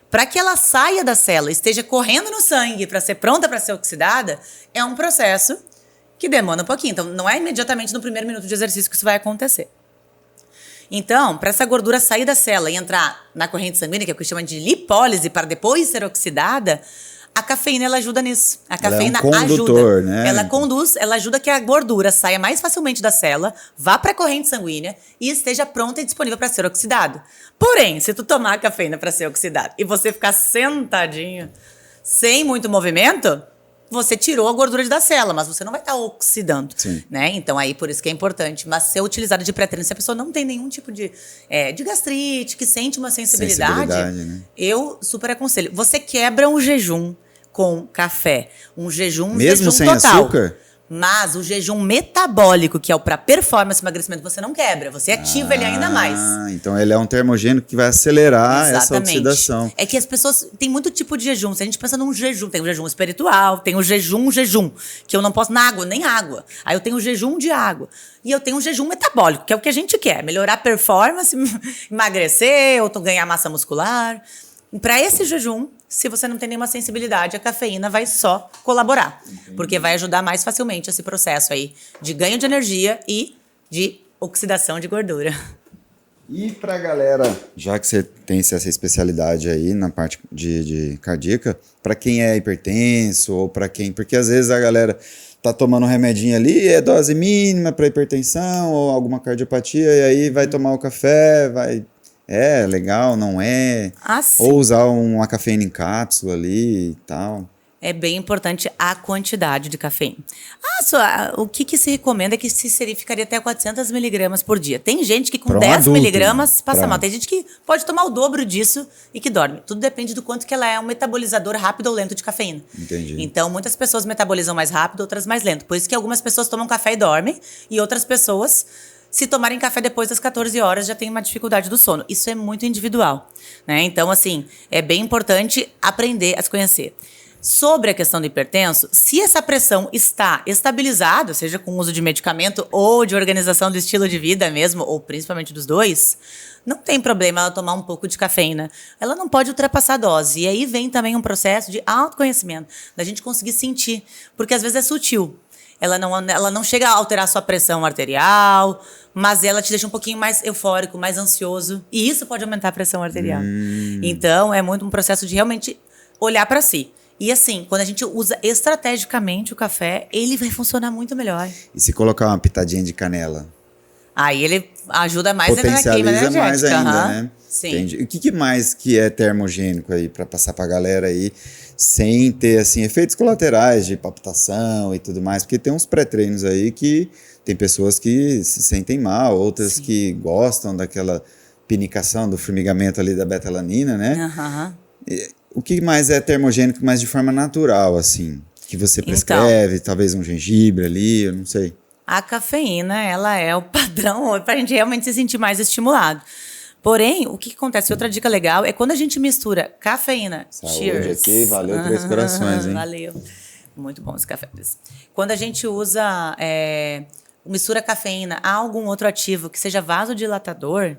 Para que ela saia da célula, esteja correndo no sangue para ser pronta para ser oxidada, é um processo que demora um pouquinho. Então, não é imediatamente no primeiro minuto de exercício que isso vai acontecer. Então, para essa gordura sair da célula e entrar na corrente sanguínea, que é o que chama de lipólise, para depois ser oxidada, a cafeína ela ajuda nisso. A cafeína ela é um condutor, ajuda. né? Ela conduz, ela ajuda que a gordura saia mais facilmente da célula, vá para a corrente sanguínea e esteja pronta e disponível para ser oxidado. Porém, se tu tomar a cafeína para ser oxidado e você ficar sentadinho, sem muito movimento, você tirou a gordura da célula, mas você não vai estar oxidando, né? Então, aí, por isso que é importante. Mas ser utilizada de pré-treino, se a pessoa não tem nenhum tipo de gastrite, que sente uma sensibilidade, né? eu super aconselho. Você quebra um jejum com café. Um jejum mesmo sem total. açúcar? Mas o jejum metabólico, que é o para performance, emagrecimento, você não quebra. Você ativa ele ainda mais. Então ele é um termogênico que vai acelerar essa Exatamente. oxidação. É que as pessoas... Tem muito tipo de jejum. Se a gente pensa num jejum, tem o jejum espiritual, tem o jejum, que eu não posso na água, nem água. Aí eu tenho o jejum de água. E eu tenho o jejum metabólico, que é o que a gente quer. Melhorar a performance, emagrecer, ou ganhar massa muscular. Para esse jejum, se você não tem nenhuma sensibilidade, a cafeína vai só colaborar. Entendi. Porque vai ajudar mais facilmente esse processo aí de ganho de energia e de oxidação de gordura. E pra galera, já que você tem essa especialidade aí na parte de cardíaca, para quem é hipertenso ou para quem... Porque às vezes a galera tá tomando um remedinho ali, é dose mínima para hipertensão ou alguma cardiopatia, e aí vai tomar o café, vai... É legal, não é? Ou usar uma cafeína em cápsula ali e tal. É bem importante a quantidade de cafeína. O que se recomenda é que ficaria até 400 miligramas por dia. Tem gente que com 10 miligramas passa mal. Tem gente que pode tomar o dobro disso e que dorme. Tudo depende do quanto que ela é um metabolizador rápido ou lento de cafeína. Entendi. Então, muitas pessoas metabolizam mais rápido, outras mais lento. Por isso que algumas pessoas tomam café e dormem e outras pessoas... Se tomarem café depois das 14 horas, já tem uma dificuldade do sono. Isso é muito individual, né? Então, assim, é bem importante aprender a se conhecer. Sobre a questão do hipertenso, se essa pressão está estabilizada, seja com o uso de medicamento ou de organização do estilo de vida mesmo, ou principalmente dos dois, não tem problema ela tomar um pouco de cafeína. Ela não pode ultrapassar a dose. E aí vem também um processo de autoconhecimento, da gente conseguir sentir, porque às vezes é sutil. Ela não chega a alterar a sua pressão arterial, mas ela te deixa um pouquinho mais eufórico, mais ansioso. E isso pode aumentar a pressão arterial. Então, é muito um processo de realmente olhar para si. E assim, quando a gente usa estrategicamente o café, ele vai funcionar muito melhor. E se colocar uma pitadinha de canela? Aí ele ajuda mais na queima energética. Mais ainda, né? Sim. Entendi. O que mais que é termogênico aí, para passar pra galera aí, sem ter, assim, efeitos colaterais de palpitação e tudo mais? Porque tem uns pré-treinos aí que tem pessoas que se sentem mal, outras que gostam daquela pinicação, do formigamento ali da betalanina, né? O que mais é termogênico, mas de forma natural, assim? Que você prescreve, talvez um gengibre ali, eu não sei. A cafeína, ela é o padrão para a gente realmente se sentir mais estimulado. Porém, o que acontece? Outra dica legal é quando a gente mistura cafeína. Saúde Cheers. aqui, valeu 3 corações, hein? Valeu. Muito bom esse café. Quando a gente usa, mistura cafeína a algum outro ativo que seja vasodilatador,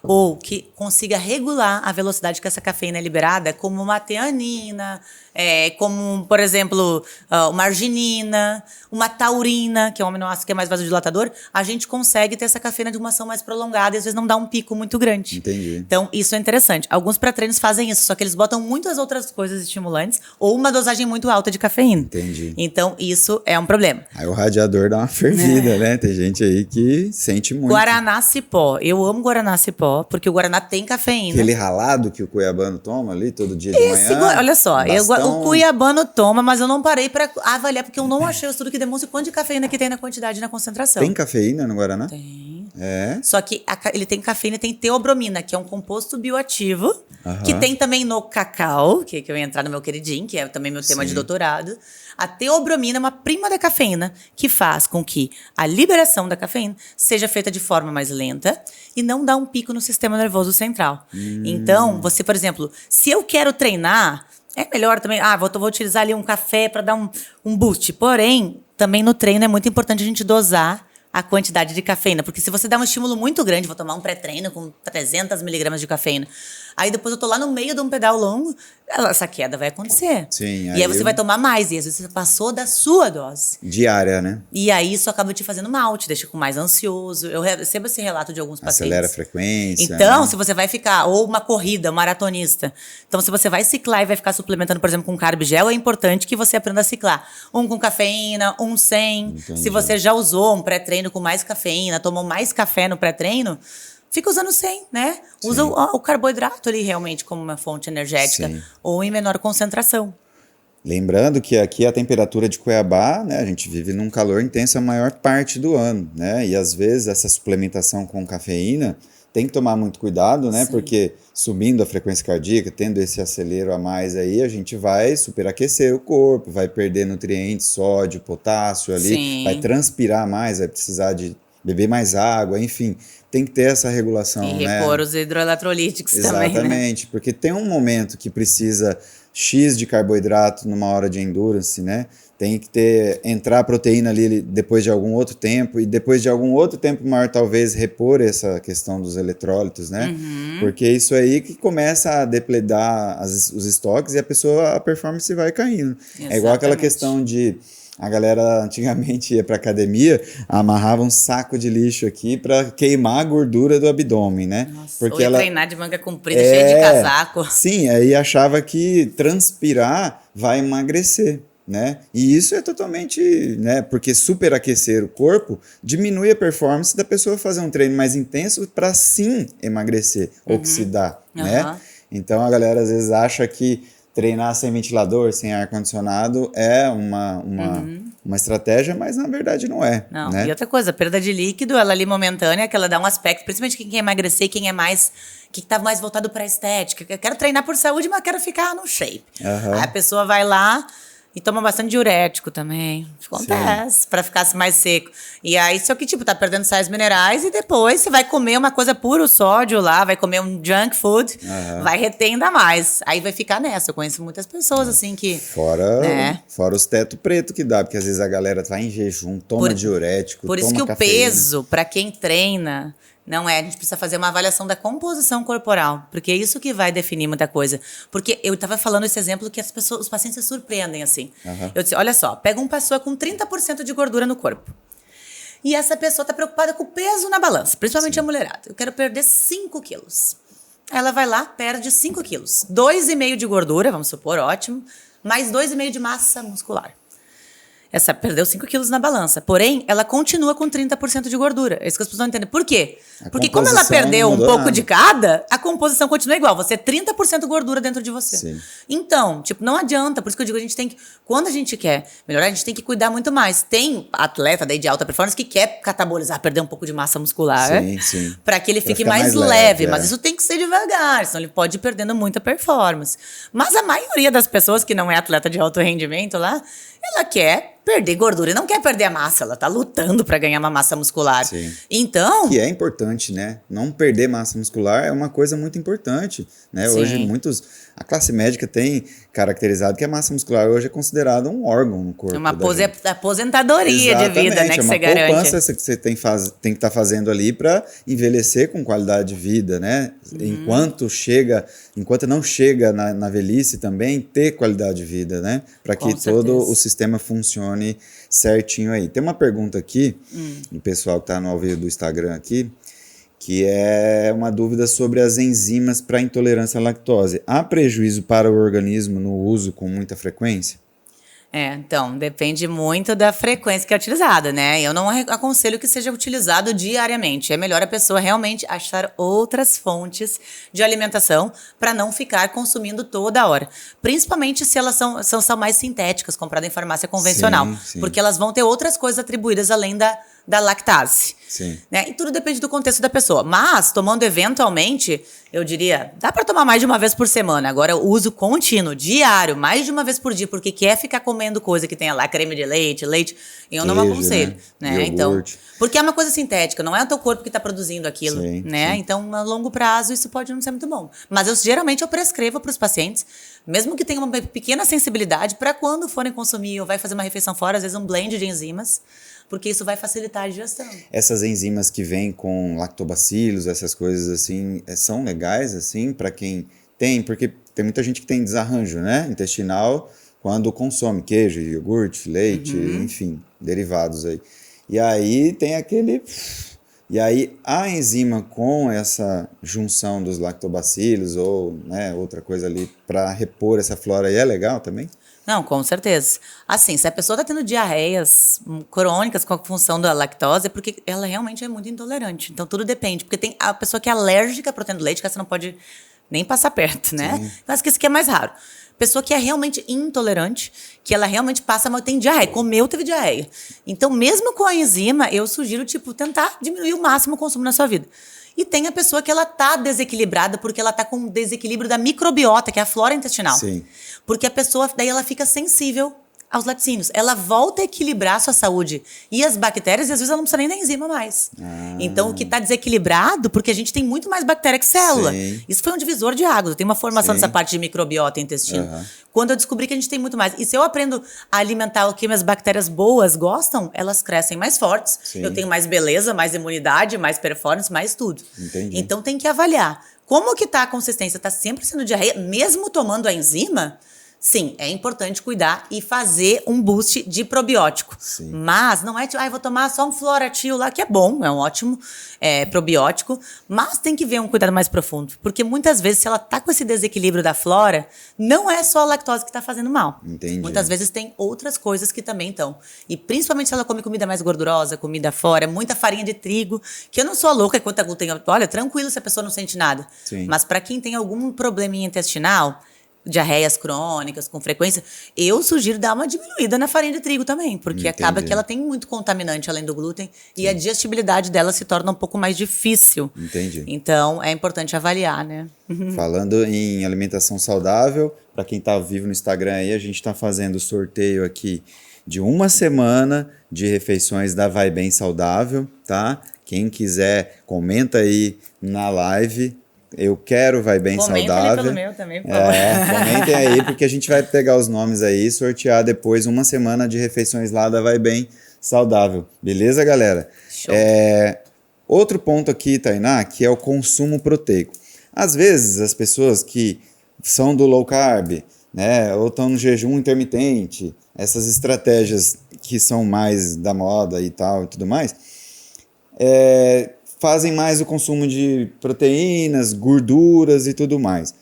ou que consiga regular a velocidade que essa cafeína é liberada, como uma teanina, como, por exemplo, uma arginina, uma taurina, que é um aminoácido que é mais vasodilatador, a gente consegue ter essa cafeína de uma ação mais prolongada e às vezes não dá um pico muito grande. Entendi. Então, isso é interessante. Alguns pré-treinos fazem isso, só que eles botam muitas outras coisas estimulantes ou uma dosagem muito alta de cafeína. Entendi. Então, isso é um problema. Aí o radiador dá uma fervida, né? Tem gente aí que sente muito. Guaraná Cipó. Eu amo Guaraná Cipó, porque o Guaraná tem cafeína. Aquele ralado que o cuiabano toma ali todo dia de manhã. Olha só, o cuiabano toma, mas eu não parei para avaliar, porque eu não achei o estudo que demonstra o quanto de cafeína que tem na quantidade e na concentração. Tem cafeína no Guaraná? Tem. É? Só que ele tem cafeína e tem teobromina, que é um composto bioativo, que tem também no cacau, que eu ia entrar no meu queridinho, que é também meu tema de doutorado. A teobromina é uma prima da cafeína, que faz com que a liberação da cafeína seja feita de forma mais lenta e não dá um pico no sistema nervoso central. Então, você, por exemplo, se eu quero treinar, é melhor também, vou utilizar ali um café para dar um boost. Porém, também no treino é muito importante a gente dosar a quantidade de cafeína, porque se você dá um estímulo muito grande, vou tomar um pré-treino com 300 miligramas de cafeína, Aí depois eu tô lá no meio de um pedal longo, essa queda vai acontecer. Sim, E aí você vai tomar mais, e às vezes você passou da sua dose. Diária, né? E aí isso acaba te fazendo mal, te deixa com mais ansioso. Eu recebo esse relato de alguns pacientes. Acelera a frequência. Então, né? se você vai ficar, ou uma corrida, um maratonista. Então, se você vai ciclar e vai ficar suplementando, por exemplo, com carb gel, é importante que você aprenda a ciclar. Um com cafeína, um sem. Entendi. Se você já usou um pré-treino com mais cafeína, tomou mais café no pré-treino, fica usando sem, né? Sim. Usa o carboidrato ali realmente como uma fonte energética. Sim. Ou em menor concentração. Lembrando que aqui a temperatura de Cuiabá, né, a gente vive num calor intenso a maior parte do ano, né? E às vezes essa suplementação com cafeína tem que tomar muito cuidado, né? Sim. Porque subindo a frequência cardíaca, tendo esse acelero a mais aí, a gente vai superaquecer o corpo, vai perder nutrientes, sódio, potássio ali, Sim. vai transpirar mais, vai precisar de beber mais água, enfim, tem que ter essa regulação, E né? repor os hidroeletrolíticos também, né? Exatamente, porque tem um momento que precisa X de carboidrato numa hora de endurance, né? Tem que entrar proteína ali depois de algum outro tempo, e depois de algum outro tempo maior, talvez, repor essa questão dos eletrólitos, né? Porque isso aí que começa a depletar os estoques e a performance vai caindo. Exatamente. É igual aquela questão de a galera antigamente ia para academia, amarrava um saco de lixo aqui para queimar a gordura do abdômen, né? Nossa, porque ou ia treinar de manga comprida, cheio de casaco. Sim, aí achava que transpirar vai emagrecer, né? E isso é totalmente, né? Porque superaquecer o corpo diminui a performance da pessoa fazer um treino mais intenso para sim emagrecer, oxidar, né? Então a galera às vezes acha que treinar sem ventilador, sem ar-condicionado é uma estratégia, mas na verdade não é. Não, né? E outra coisa, a perda de líquido, ela ali momentânea, que ela dá um aspecto, principalmente quem quer emagrecer, quem é mais, que tá mais voltado pra estética. Eu quero treinar por saúde, mas quero ficar no shape. Aí a pessoa vai lá e toma bastante diurético também. Acontece, pra ficar mais seco. E aí, só que, tipo, tá perdendo sais minerais e depois você vai comer uma coisa puro sódio lá, vai comer um junk food, vai reter ainda mais. Aí vai ficar nessa. Eu conheço muitas pessoas, assim, que... Fora os teto preto que dá, porque às vezes a galera tá em jejum, toma diurético, Por isso toma que o cafeína. peso, pra quem treina... Não é, a gente precisa fazer uma avaliação da composição corporal, porque é isso que vai definir muita coisa. Porque eu estava falando esse exemplo que os pacientes se surpreendem, assim. Eu disse, olha só, pega uma pessoa com 30% de gordura no corpo. E essa pessoa está preocupada com o peso na balança, principalmente a mulherada. Eu quero perder 5 quilos. Ela vai lá, perde 5 quilos. 2,5 de gordura, vamos supor, ótimo, mais 2,5 de massa muscular. Essa perdeu 5 quilos na balança. Porém, ela continua com 30% de gordura. É isso que as pessoas não entendem. Por quê? Porque como ela perdeu um pouco de cada, a composição continua igual. Você é 30% gordura dentro de você. Sim. Então, tipo, não adianta. Por isso que eu digo, a gente tem que... Quando a gente quer melhorar, a gente tem que cuidar muito mais. Tem atleta daí de alta performance que quer catabolizar, perder um pouco de massa muscular. Sim. Para que ele fique mais leve. Mas isso tem que ser devagar, senão ele pode ir perdendo muita performance. Mas a maioria das pessoas que não é atleta de alto rendimento lá, ela quer perder gordura e não quer perder a massa. Ela tá lutando para ganhar uma massa muscular. Sim. Então... Que é importante, né? Não perder massa muscular é uma coisa muito importante, né? Sim. Hoje a classe médica tem caracterizado que a massa muscular hoje é considerada um órgão no corpo. Uma aposentadoria de vida, né? Que você garante. É uma poupança que você tem que estar fazendo ali para envelhecer com qualidade de vida, né? Enquanto não chega na velhice também, ter qualidade de vida, né? Para que todo o sistema funcione certinho aí. Tem uma pergunta aqui, do pessoal que está no ao vivo do Instagram aqui, que é uma dúvida sobre as enzimas para intolerância à lactose. Há prejuízo para o organismo no uso com muita frequência? Então, depende muito da frequência que é utilizada, né? Eu não aconselho que seja utilizado diariamente. É melhor a pessoa realmente achar outras fontes de alimentação para não ficar consumindo toda hora. Principalmente se elas são mais sintéticas, compradas em farmácia convencional. Sim. Porque elas vão ter outras coisas atribuídas além da lactase. Sim. Né? E tudo depende do contexto da pessoa. Mas, tomando eventualmente, eu diria, dá para tomar mais de uma vez por semana. Agora, o uso contínuo, diário, mais de uma vez por dia, porque quer ficar comendo coisa que tenha lá creme de leite, eu não aconselho. Né? Então, porque é uma coisa sintética, não é o teu corpo que está produzindo aquilo. Sim, né? sim. Então, a longo prazo, isso pode não ser muito bom. Mas geralmente eu prescrevo para os pacientes, mesmo que tenham uma pequena sensibilidade, para quando forem consumir ou vai fazer uma refeição fora, às vezes um blend de enzimas, porque isso vai facilitar a digestão. Essas enzimas que vêm com lactobacilos, essas coisas assim, são legais assim para quem tem, porque tem muita gente que tem desarranjo, né, intestinal quando consome queijo, iogurte, leite, enfim, derivados aí. E aí tem aquele... E aí a enzima com essa junção dos lactobacilos ou, né, outra coisa ali para repor essa flora aí é legal também? Não, com certeza. Assim, se a pessoa está tendo diarreias crônicas com a função da lactose, é porque ela realmente é muito intolerante. Então, tudo depende. Porque tem a pessoa que é alérgica à proteína do leite, que você não pode nem passar perto, né? Sim. Mas que isso aqui é mais raro. Pessoa que é realmente intolerante, que ela realmente passa mal, tem diarreia, comeu, teve diarreia. Então, mesmo com a enzima, eu sugiro, tipo, tentar diminuir o máximo o consumo na sua vida. E tem a pessoa que ela tá desequilibrada porque ela tá com um desequilíbrio da microbiota, que é a flora intestinal. Sim. Porque a pessoa, daí ela fica sensível aos laticínios. Ela volta a equilibrar a sua saúde e as bactérias, e às vezes ela não precisa nem da enzima mais. Então, o que está desequilibrado, porque a gente tem muito mais bactéria que célula. Sim. Isso foi um divisor de águas. Eu tenho uma formação Sim. dessa parte de microbiota e intestino. Quando eu descobri que a gente tem muito mais. E se eu aprendo a alimentar o que minhas bactérias boas gostam, elas crescem mais fortes. Sim. Eu tenho mais beleza, mais imunidade, mais performance, mais tudo. Entendi. Então, tem que avaliar. Como que tá a consistência? Está sempre sendo diarreia, mesmo tomando a enzima? Sim, é importante cuidar e fazer um boost de probiótico. Sim. Mas não é tipo, vou tomar só um Floratil lá, que é bom, é um ótimo probiótico, mas tem que ver um cuidado mais profundo. Porque muitas vezes, se ela tá com esse desequilíbrio da flora, não é só a lactose que tá fazendo mal. Entendi. Muitas vezes tem outras coisas que também estão. E principalmente se ela come comida mais gordurosa, comida fora, muita farinha de trigo, que eu não sou louca quanto a glúten. Olha, tranquilo se a pessoa não sente nada. Sim. Mas para quem tem algum probleminha intestinal, diarreias crônicas com frequência, eu sugiro dar uma diminuída na farinha de trigo também, porque acaba que ela tem muito contaminante além do glúten e a digestibilidade dela se torna um pouco mais difícil. Entendi. Então, é importante avaliar, né? Falando em alimentação saudável, para quem está vivo no Instagram aí, a gente está fazendo sorteio aqui de uma semana de refeições da Vai Bem Saudável, tá? Quem quiser, comenta aí na live. Eu quero Vai Bem Comenta Saudável. ali pelo meu também, por favor. Comentem aí, porque a gente vai pegar os nomes aí e sortear depois uma semana de refeições lá da Vai Bem Saudável. Beleza, galera? Show. Outro ponto aqui, Tainá, que é o consumo proteico. Às vezes, as pessoas que são do low carb, né, ou estão no jejum intermitente, essas estratégias que são mais da moda e tal e tudo mais, fazem mais o consumo de proteínas, gorduras e tudo mais.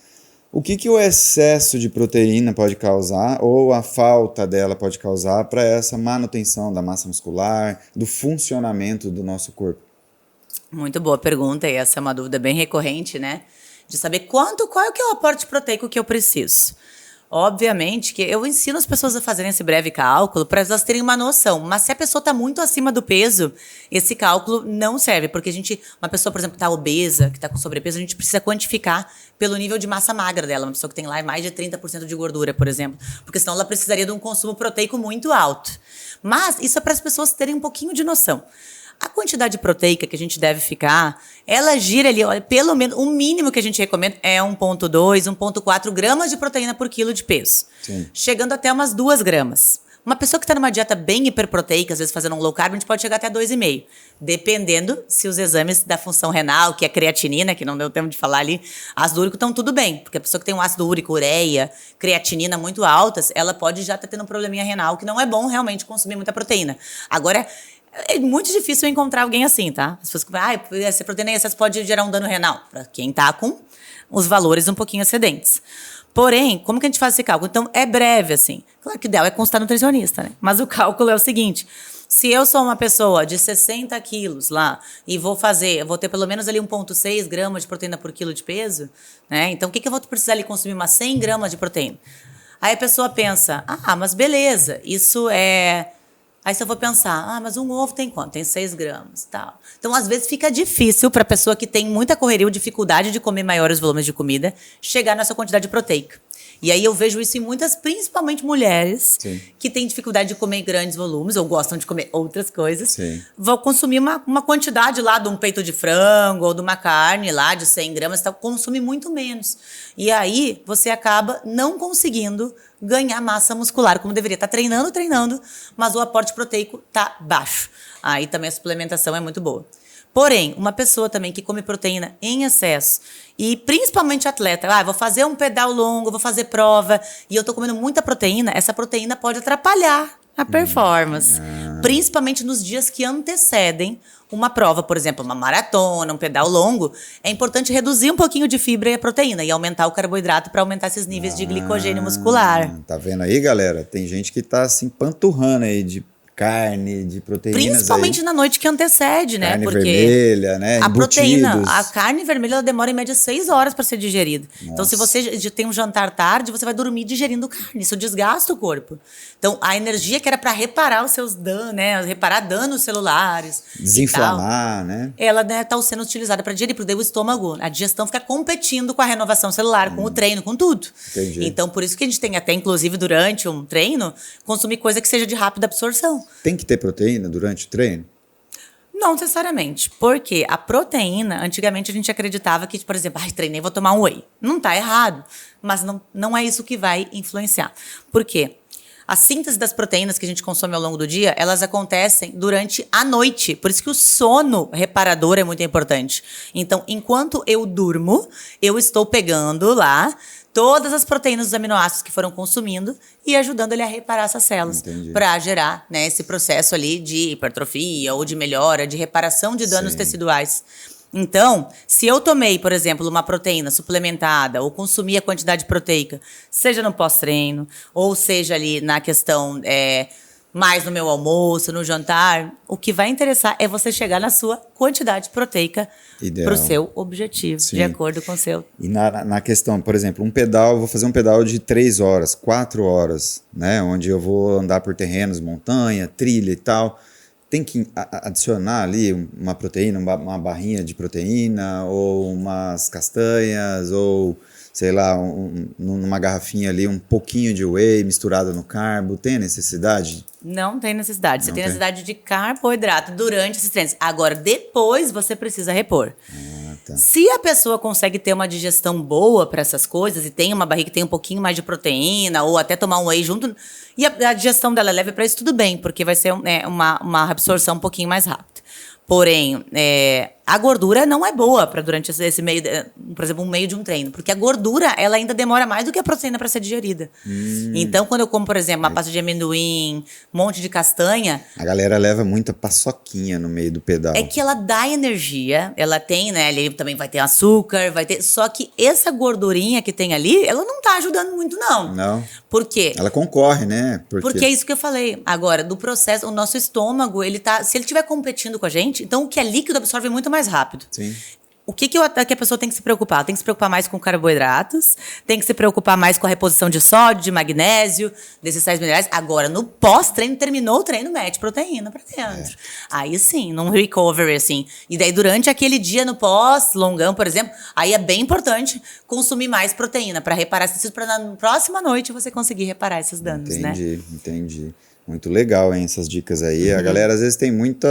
O que o excesso de proteína pode causar ou a falta dela pode causar para essa manutenção da massa muscular, do funcionamento do nosso corpo? Muito boa pergunta, e essa é uma dúvida bem recorrente, né? De saber qual é o aporte proteico que eu preciso. Obviamente que eu ensino as pessoas a fazerem esse breve cálculo para elas terem uma noção, mas se a pessoa está muito acima do peso, esse cálculo não serve, porque uma pessoa, por exemplo, que está obesa, que está com sobrepeso, a gente precisa quantificar pelo nível de massa magra dela, uma pessoa que tem lá mais de 30% de gordura, por exemplo, porque senão ela precisaria de um consumo proteico muito alto. Mas isso é para as pessoas terem um pouquinho de noção. A quantidade proteica que a gente deve ficar, ela gira ali, olha, pelo menos, o mínimo que a gente recomenda é 1,2, 1,4 gramas de proteína por quilo de peso. Sim. Chegando até umas 2 gramas. Uma pessoa que está numa dieta bem hiperproteica, às vezes fazendo um low carb, a gente pode chegar até 2,5. Dependendo se os exames da função renal, que é a creatinina, que não deu tempo de falar ali, ácido úrico estão tudo bem. Porque a pessoa que tem um ácido úrico, ureia, creatinina muito altas, ela pode já estar tendo um probleminha renal, que não é bom realmente consumir muita proteína. Agora, é muito difícil encontrar alguém assim, tá? As pessoas que essa proteína em excesso pode gerar um dano renal. Para quem tá com os valores um pouquinho excedentes. Porém, como que a gente faz esse cálculo? Então, é breve, assim. Claro que o ideal é consultar nutricionista, né? Mas o cálculo é o seguinte: se eu sou uma pessoa de 60 quilos lá e vou ter pelo menos ali 1,6 gramas de proteína por quilo de peso, né? Então, o que eu vou precisar ali consumir? Umas 100 gramas de proteína. Aí a pessoa pensa, mas beleza, isso é... Aí se eu vou pensar, mas um ovo tem quanto? Tem 6 gramas, tal. Então, às vezes, fica difícil para a pessoa que tem muita correria ou dificuldade de comer maiores volumes de comida chegar nessa quantidade proteica. E aí eu vejo isso em muitas, principalmente mulheres, Sim. que têm dificuldade de comer em grandes volumes ou gostam de comer outras coisas. Sim. Vão consumir uma quantidade lá de um peito de frango ou de uma carne lá de 100 gramas, tá, consome muito menos. E aí você acaba não conseguindo ganhar massa muscular como deveria. Tá treinando, mas o aporte proteico tá baixo. Aí também a suplementação é muito boa. Porém, uma pessoa também que come proteína em excesso, e principalmente atleta, vou fazer um pedal longo, vou fazer prova, e eu tô comendo muita proteína, essa proteína pode atrapalhar a performance. Principalmente nos dias que antecedem uma prova, por exemplo, uma maratona, um pedal longo, é importante reduzir um pouquinho de fibra e a proteína e aumentar o carboidrato para aumentar esses níveis de glicogênio muscular. Tá vendo aí, galera? Tem gente que tá assim panturrando aí de carne, de proteínas. Principalmente aí. Na noite que antecede, né? Carne Porque vermelha, né? a proteína, Embutidos. a carne vermelha, ela demora em média 6 horas para ser digerida. Nossa. Então, se você tem um jantar tarde, você vai dormir digerindo carne. Isso desgasta o corpo. Então, a energia que era para reparar os seus danos, né? Reparar danos celulares. Desinflamar, né? Ela tá sendo utilizada para digerir, porque daí o estômago, a digestão fica competindo com a renovação celular, com o treino, com tudo. Entendi. Então, por isso que a gente tem até, inclusive, durante um treino, consumir coisa que seja de rápida absorção. Tem que ter proteína durante o treino? Não necessariamente, porque a proteína, antigamente a gente acreditava que, por exemplo, treinei, vou tomar um whey. Não tá errado, mas não é isso que vai influenciar. Por quê? A síntese das proteínas que a gente consome ao longo do dia, elas acontecem durante a noite. Por isso que o sono reparador é muito importante. Então, enquanto eu durmo, eu estou pegando lá todas as proteínas dos aminoácidos que foram consumindo e ajudando ele a reparar essas células para gerar, né, esse processo ali de hipertrofia ou de melhora, de reparação de danos teciduais. Então, se eu tomei, por exemplo, uma proteína suplementada ou consumi a quantidade proteica, seja no pós-treino ou seja ali na questão mais no meu almoço, no jantar, o que vai interessar é você chegar na sua quantidade proteica para o seu objetivo, de acordo com o seu. E na questão, por exemplo, vou fazer um pedal de 3 horas, 4 horas, né? Onde eu vou andar por terrenos, montanha, trilha e tal. Tem que adicionar ali uma proteína, uma barrinha de proteína, ou umas castanhas, ou, sei lá, numa garrafinha ali, um pouquinho de whey misturado no carbo. Tem a necessidade? Não tem necessidade. Você tem necessidade de carboidrato durante esses treinos. Agora, depois você precisa repor. Tá. Se a pessoa consegue ter uma digestão boa para essas coisas e tem uma barriga que tem um pouquinho mais de proteína ou até tomar um whey junto, e a digestão dela é leve para isso, tudo bem, porque vai ser uma absorção um pouquinho mais rápida. Porém, a gordura não é boa para durante esse meio, por exemplo, um meio de um treino, porque a gordura ela ainda demora mais do que a proteína para ser digerida. Então, quando eu como, por exemplo, uma pasta de amendoim, um monte de castanha, a galera leva muita paçoquinha no meio do pedal. É que ela dá energia, ela tem, né? Ali também vai ter açúcar, só que essa gordurinha que tem ali, ela não tá ajudando muito, não. Não. Por quê? Ela concorre, né? Porque é isso que eu falei. Agora, do processo, o nosso estômago, se ele estiver competindo com a gente, então o que é líquido absorve muito mais rápido. Sim. O que a pessoa tem que se preocupar? Tem que se preocupar mais com carboidratos, tem que se preocupar mais com a reposição de sódio, de magnésio, desses sais minerais. Agora, no pós-treino, terminou o treino, mete proteína pra dentro. Aí sim, num recovery, assim. E daí, durante aquele dia no pós-longão, por exemplo, aí é bem importante consumir mais proteína pra reparar esses tecidos, pra na próxima noite você conseguir reparar esses danos, né? Entendi. Muito legal, hein, essas dicas aí. A galera, às vezes, tem muito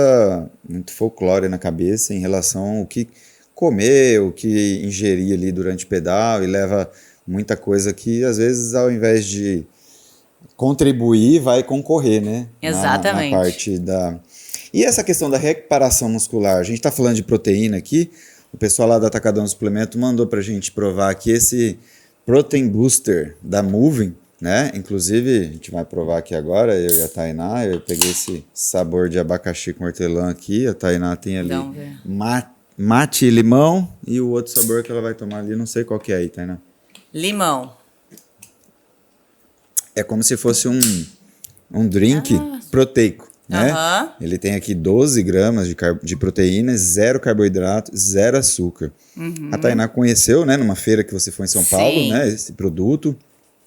folclore na cabeça em relação ao que comer, o que ingerir ali durante o pedal e leva muita coisa que, às vezes, ao invés de contribuir, vai concorrer, né? Exatamente. Na parte da... E essa questão da reparação muscular, a gente está falando de proteína aqui, o pessoal lá do Atacadão Suplemento mandou pra gente provar aqui esse Protein Booster da Moving, né? Inclusive, a gente vai provar aqui agora, eu e a Tainá, eu peguei esse sabor de abacaxi com hortelã aqui, a Tainá tem ali mate e limão, e o outro sabor que ela vai tomar ali, não sei qual que é aí, Tainá. Limão. É como se fosse um drink proteico, né? Ele tem aqui 12 gramas de proteína, 0 carboidrato, 0 açúcar. A Tainá conheceu, né, numa feira que você foi em São Paulo, né, esse produto.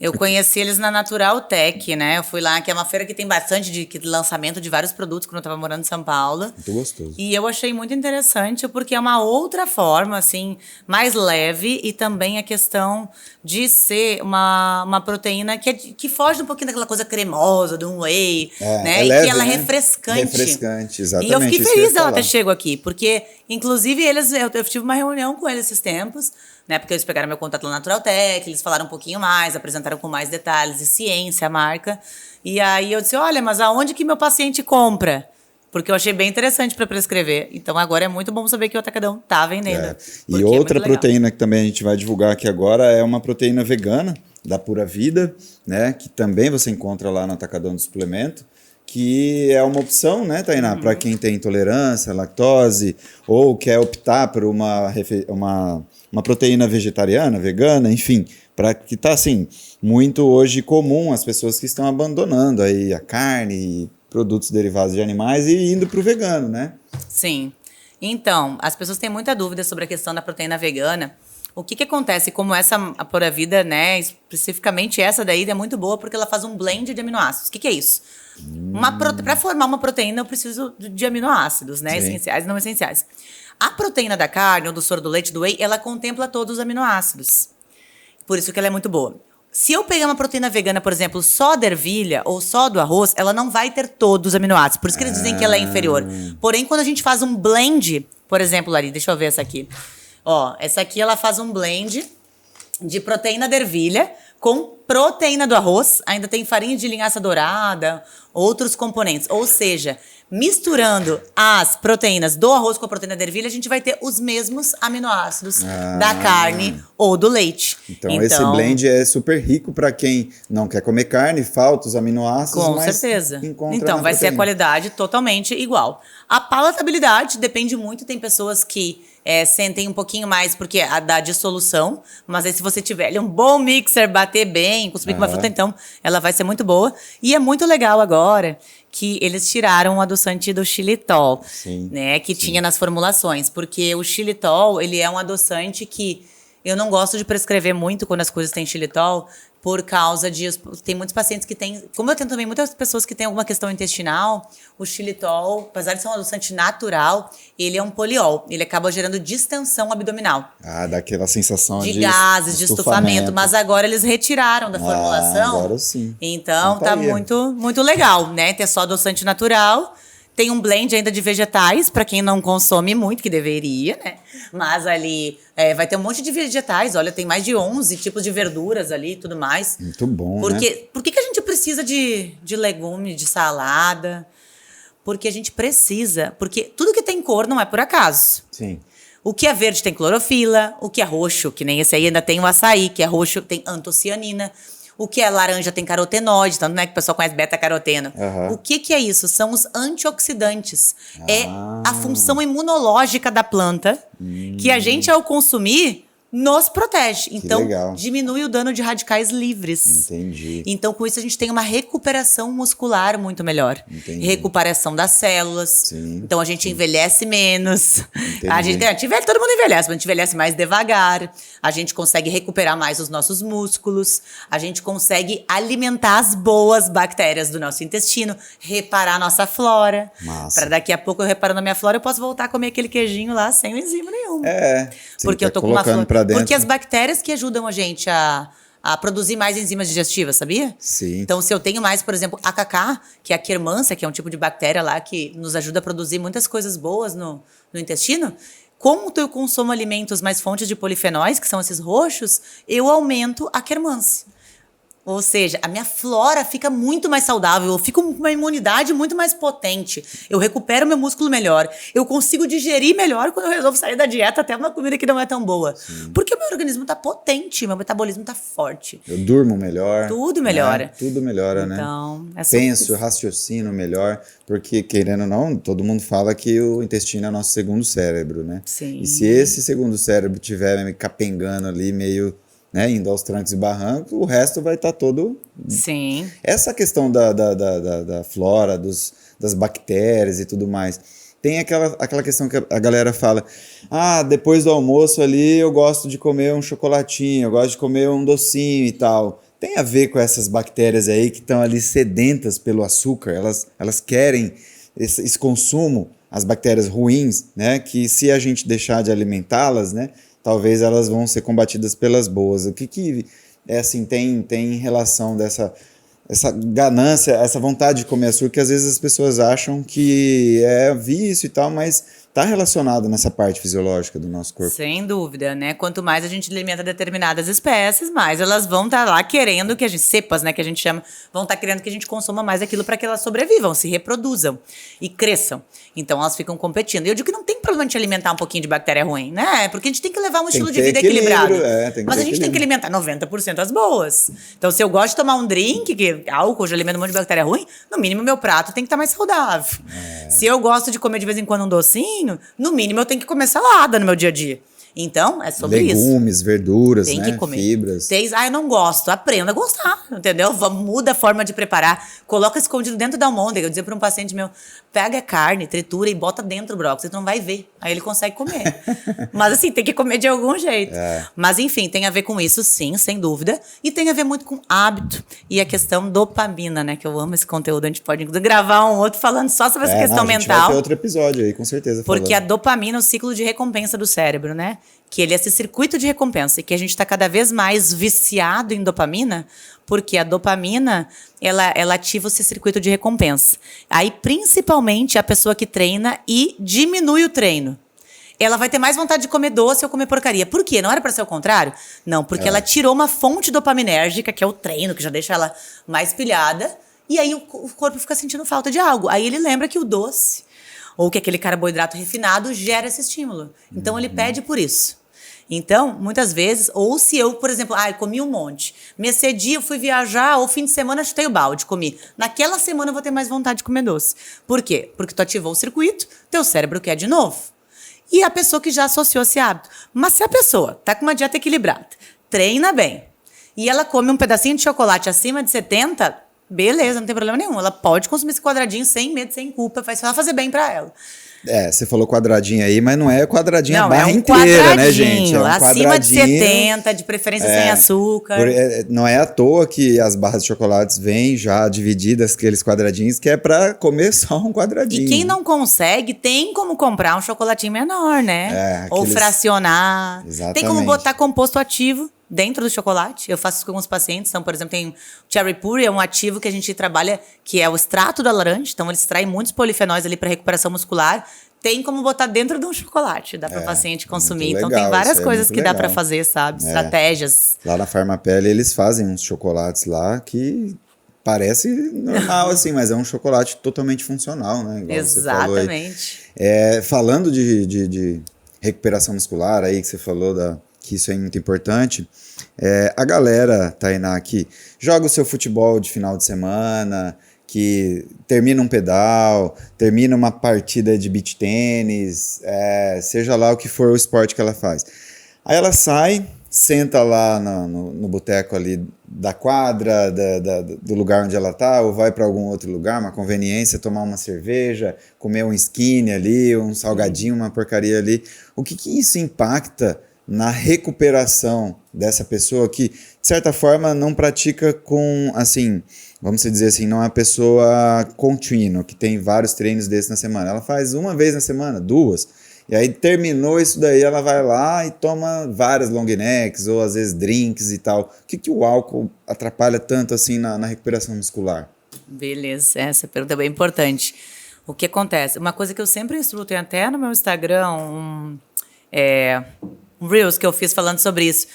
Eu conheci eles na Natural Tech, né? Eu fui lá, que é uma feira que tem bastante de lançamento de vários produtos quando eu tava morando em São Paulo. Muito gostoso. E eu achei muito interessante porque é uma outra forma, assim, mais leve e também a questão de ser uma proteína que foge um pouquinho daquela coisa cremosa, do whey, né? É E leve, que ela é né? refrescante. Refrescante, exatamente. E eu fiquei isso que eu ia feliz dela ter falar. chego aqui, porque, inclusive, eu tive uma reunião com eles esses tempos, né? Porque eles pegaram meu contato lá na Natural Tech, eles falaram um pouquinho mais, apresentaram com mais detalhes e ciência a marca. E aí eu disse, olha, mas aonde que meu paciente compra? Porque eu achei bem interessante para prescrever. Então agora é muito bom saber que o Atacadão tá vendendo. É. E porque é outra muito legal. proteína que também a gente vai divulgar aqui agora é uma proteína vegana da Pura Vida, né? Que também você encontra lá no Atacadão do Suplemento, que é uma opção, né, Tainá, para quem tem intolerância à lactose ou quer optar por uma proteína vegetariana, vegana, enfim, para que tá assim muito hoje comum as pessoas que estão abandonando aí a carne e produtos derivados de animais e indo para o vegano, né? Sim. Então, as pessoas têm muita dúvida sobre a questão da proteína vegana. O que acontece? Como a Pura Vida, né, especificamente essa daí é muito boa porque ela faz um blend de aminoácidos. O que é isso? Para formar uma proteína eu preciso de aminoácidos, né, Sim. essenciais e não essenciais. A proteína da carne, ou do soro, do leite, do whey, ela contempla todos os aminoácidos. Por isso que ela é muito boa. Se eu pegar uma proteína vegana, por exemplo, só da ervilha ou só do arroz, ela não vai ter todos os aminoácidos. Por isso que eles dizem que ela é inferior. Porém, quando a gente faz um blend, por exemplo, Lari, deixa eu ver essa aqui. Ó, essa aqui ela faz um blend de proteína da ervilha com proteína do arroz, ainda tem farinha de linhaça dourada, outros componentes. Ou seja, misturando as proteínas do arroz com a proteína da ervilha, a gente vai ter os mesmos aminoácidos da carne ou do leite. Então, esse blend é super rico para quem não quer comer carne, falta os aminoácidos, Com mas certeza. encontra Então, na vai ser a proteína. qualidade totalmente igual. A palatabilidade depende muito, tem pessoas que sentem um pouquinho mais porque a da dissolução, mas aí se você tiver ali um bom mixer, bater bem, consumir com uma fruta, então ela vai ser muito boa. E é muito legal agora que eles tiraram o adoçante do xilitol, Sim, né, que tinha nas formulações, porque o xilitol, ele é um adoçante que eu não gosto de prescrever muito quando as coisas têm xilitol, por causa de... Tem muitos pacientes que têm... Como eu tenho também muitas pessoas que têm alguma questão intestinal, o xilitol, apesar de ser um adoçante natural, ele é um poliol. Ele acaba gerando distensão abdominal. Ah, dá aquela sensação De gases, de estufamento. Mas agora eles retiraram da formulação. Agora sim. Então tá Então tá aí. muito, muito legal, né? Ter só adoçante natural. Tem um blend ainda de vegetais, para quem não consome muito, que deveria, né? Mas ali vai ter um monte de vegetais. Olha, tem mais de 11 tipos de verduras ali e tudo mais. Muito bom, Porque, né? por que a gente precisa de legume, de salada? Porque a gente precisa. Porque tudo que tem cor não é por acaso. Sim. O que é verde tem clorofila, o que é roxo, que nem esse aí, ainda tem o açaí, que é roxo, tem antocianina. O que é laranja tem carotenoide, tanto, né, que o pessoal conhece beta-caroteno. O que é isso? São os antioxidantes. É a função imunológica da planta que a gente, ao consumir, nos protege. Então, legal. diminui o dano de radicais livres. Entendi. Então, com isso, a gente tem uma recuperação muscular muito melhor. Entendi. Recuperação das células. Sim, Então, a gente envelhece menos. Entendi. Todo mundo envelhece, mas a gente envelhece mais devagar. A gente consegue recuperar mais os nossos músculos. A gente consegue alimentar as boas bactérias do nosso intestino. Reparar a nossa flora. Massa. Para daqui a pouco, eu reparando a minha flora, eu posso voltar a comer aquele queijinho lá sem enzima nenhuma. Sim, Porque eu tô com uma colocando flora. pra dentro. Porque as bactérias que ajudam a gente a produzir mais enzimas digestivas, sabia? Sim. Então, se eu tenho mais, por exemplo, AKK, que é a Quermância, que é um tipo de bactéria lá que nos ajuda a produzir muitas coisas boas no intestino, como eu consumo alimentos mais fontes de polifenóis, que são esses roxos, eu aumento a Quermância. Ou seja, a minha flora fica muito mais saudável, eu fico com uma imunidade muito mais potente, eu recupero meu músculo melhor, eu consigo digerir melhor quando eu resolvo sair da dieta até uma comida que não é tão boa. Porque o meu organismo tá potente, meu metabolismo tá forte. Eu durmo melhor. Tudo melhora. Né? Tudo melhora, Então, né? é só Penso, isso. raciocino melhor, porque, querendo ou não, todo mundo fala que o intestino é o nosso segundo cérebro, né? Sim. E se esse segundo cérebro estiver me capengando ali, meio, né, indo aos trancos e barrancos, o resto vai estar todo... Sim. Essa questão da flora, das bactérias e tudo mais, tem aquela questão que a galera fala, depois do almoço ali eu gosto de comer um chocolatinho, eu gosto de comer um docinho e tal. tem a ver com essas bactérias aí que estão ali sedentas pelo açúcar, elas querem esse consumo, as bactérias ruins, né? Que se a gente deixar de alimentá-las, né? Talvez elas vão ser combatidas pelas boas. O que é assim, tem relação essa ganância, essa vontade de comer açúcar, que às vezes as pessoas acham que é vício e tal, mas está relacionado nessa parte fisiológica do nosso corpo. Sem dúvida, né? Quanto mais a gente alimenta determinadas espécies, mais elas vão estar lá querendo que a gente, cepas, né, que a gente chama, vão estar querendo que a gente consuma mais aquilo para que elas sobrevivam, se reproduzam e cresçam. Então elas ficam competindo. E eu digo que não tem problema de alimentar um pouquinho de bactéria ruim, né? Porque a gente tem que levar um estilo de vida equilibrado. Mas a gente tem que alimentar 90% as boas. Então, se eu gosto de tomar um drink, que álcool já alimenta um monte de bactéria ruim, no mínimo meu prato tem que estar mais saudável. Se eu gosto de comer de vez em quando um docinho, no mínimo eu tenho que comer salada no meu dia a dia. Então, é sobre isso. Legumes, verduras, tem né? Que comer. Fibras. Eu não gosto. Aprenda a gostar, entendeu? Muda a forma de preparar. Coloca escondido dentro da almôndega. Eu dizia para um paciente meu, pega a carne, tritura e bota dentro do brócolis. Você não vai ver. Aí ele consegue comer. Mas assim, tem que comer de algum jeito. Mas enfim, tem a ver com isso sim, sem dúvida. E tem a ver muito com hábito. E a questão dopamina, né? Que eu amo esse conteúdo. A gente pode gravar um outro falando só sobre essa questão mental. A gente vai ter outro episódio aí, com certeza. Porque a dopamina é o ciclo de recompensa do cérebro, né? Que ele é esse circuito de recompensa e que a gente está cada vez mais viciado em dopamina, porque a dopamina, ela ativa esse circuito de recompensa. Aí, principalmente, a pessoa que treina e diminui o treino. Ela vai ter mais vontade de comer doce ou comer porcaria. Por quê? Não era para ser o contrário? Não, porque ela tirou uma fonte dopaminérgica, que é o treino, que já deixa ela mais pilhada, e aí o corpo fica sentindo falta de algo. Aí ele lembra que o doce ou que aquele carboidrato refinado gera esse estímulo. Então, ele pede por isso. Então, muitas vezes, ou se eu, por exemplo, comi um monte, me excedi, eu fui viajar, ou fim de semana chutei o balde, comi. Naquela semana eu vou ter mais vontade de comer doce. Por quê? Porque tu ativou o circuito, teu cérebro quer de novo. E a pessoa que já associou esse hábito. Mas se a pessoa tá com uma dieta equilibrada, treina bem, e ela come um pedacinho de chocolate acima de 70, beleza, não tem problema nenhum. Ela pode consumir esse quadradinho sem medo, sem culpa, vai só fazer bem pra ela. Você falou quadradinho aí, mas não é quadradinho a barra inteira, né, gente? É um acima de 70, de preferência sem açúcar. Não é à toa que as barras de chocolates vêm já divididas, aqueles quadradinhos, que é pra comer só um quadradinho. E quem não consegue, tem como comprar um chocolatinho menor, né? Ou fracionar. Exatamente. Tem como botar composto ativo dentro do chocolate. Eu faço isso com alguns pacientes. Então, por exemplo, tem o Cherry Puri, é um ativo que a gente trabalha, que é o extrato da laranja. Então, ele extrai muitos polifenóis ali para recuperação muscular. Tem como botar dentro de um chocolate, dá para o paciente consumir. Então, tem várias coisas que dá para fazer, sabe? Estratégias. Lá na Farmapelle, eles fazem uns chocolates lá que parece normal, assim, mas é um chocolate totalmente funcional, né? Igual Exatamente. Você falou aí. Falando de recuperação muscular aí, que você falou que isso é muito importante, a galera, Tainá, que joga o seu futebol de final de semana, que termina um pedal, termina uma partida de beach tênis, seja lá o que for o esporte que ela faz. Aí ela sai, senta lá no boteco ali da quadra, do lugar onde ela tá, ou vai para algum outro lugar, uma conveniência, tomar uma cerveja, comer um skinny ali, um salgadinho, uma porcaria ali. O que isso impacta na recuperação dessa pessoa que, de certa forma, não pratica com, assim, vamos dizer assim, não é uma pessoa contínua, que tem vários treinos desses na semana. Ela faz uma vez na semana, 2. E aí terminou isso daí, ela vai lá e toma várias long necks, ou às vezes drinks e tal. O que o álcool atrapalha tanto assim na recuperação muscular? Beleza, essa pergunta é bem importante. O que acontece? Uma coisa que eu sempre instruo, tem até no meu Instagram um Reels que eu fiz falando sobre isso.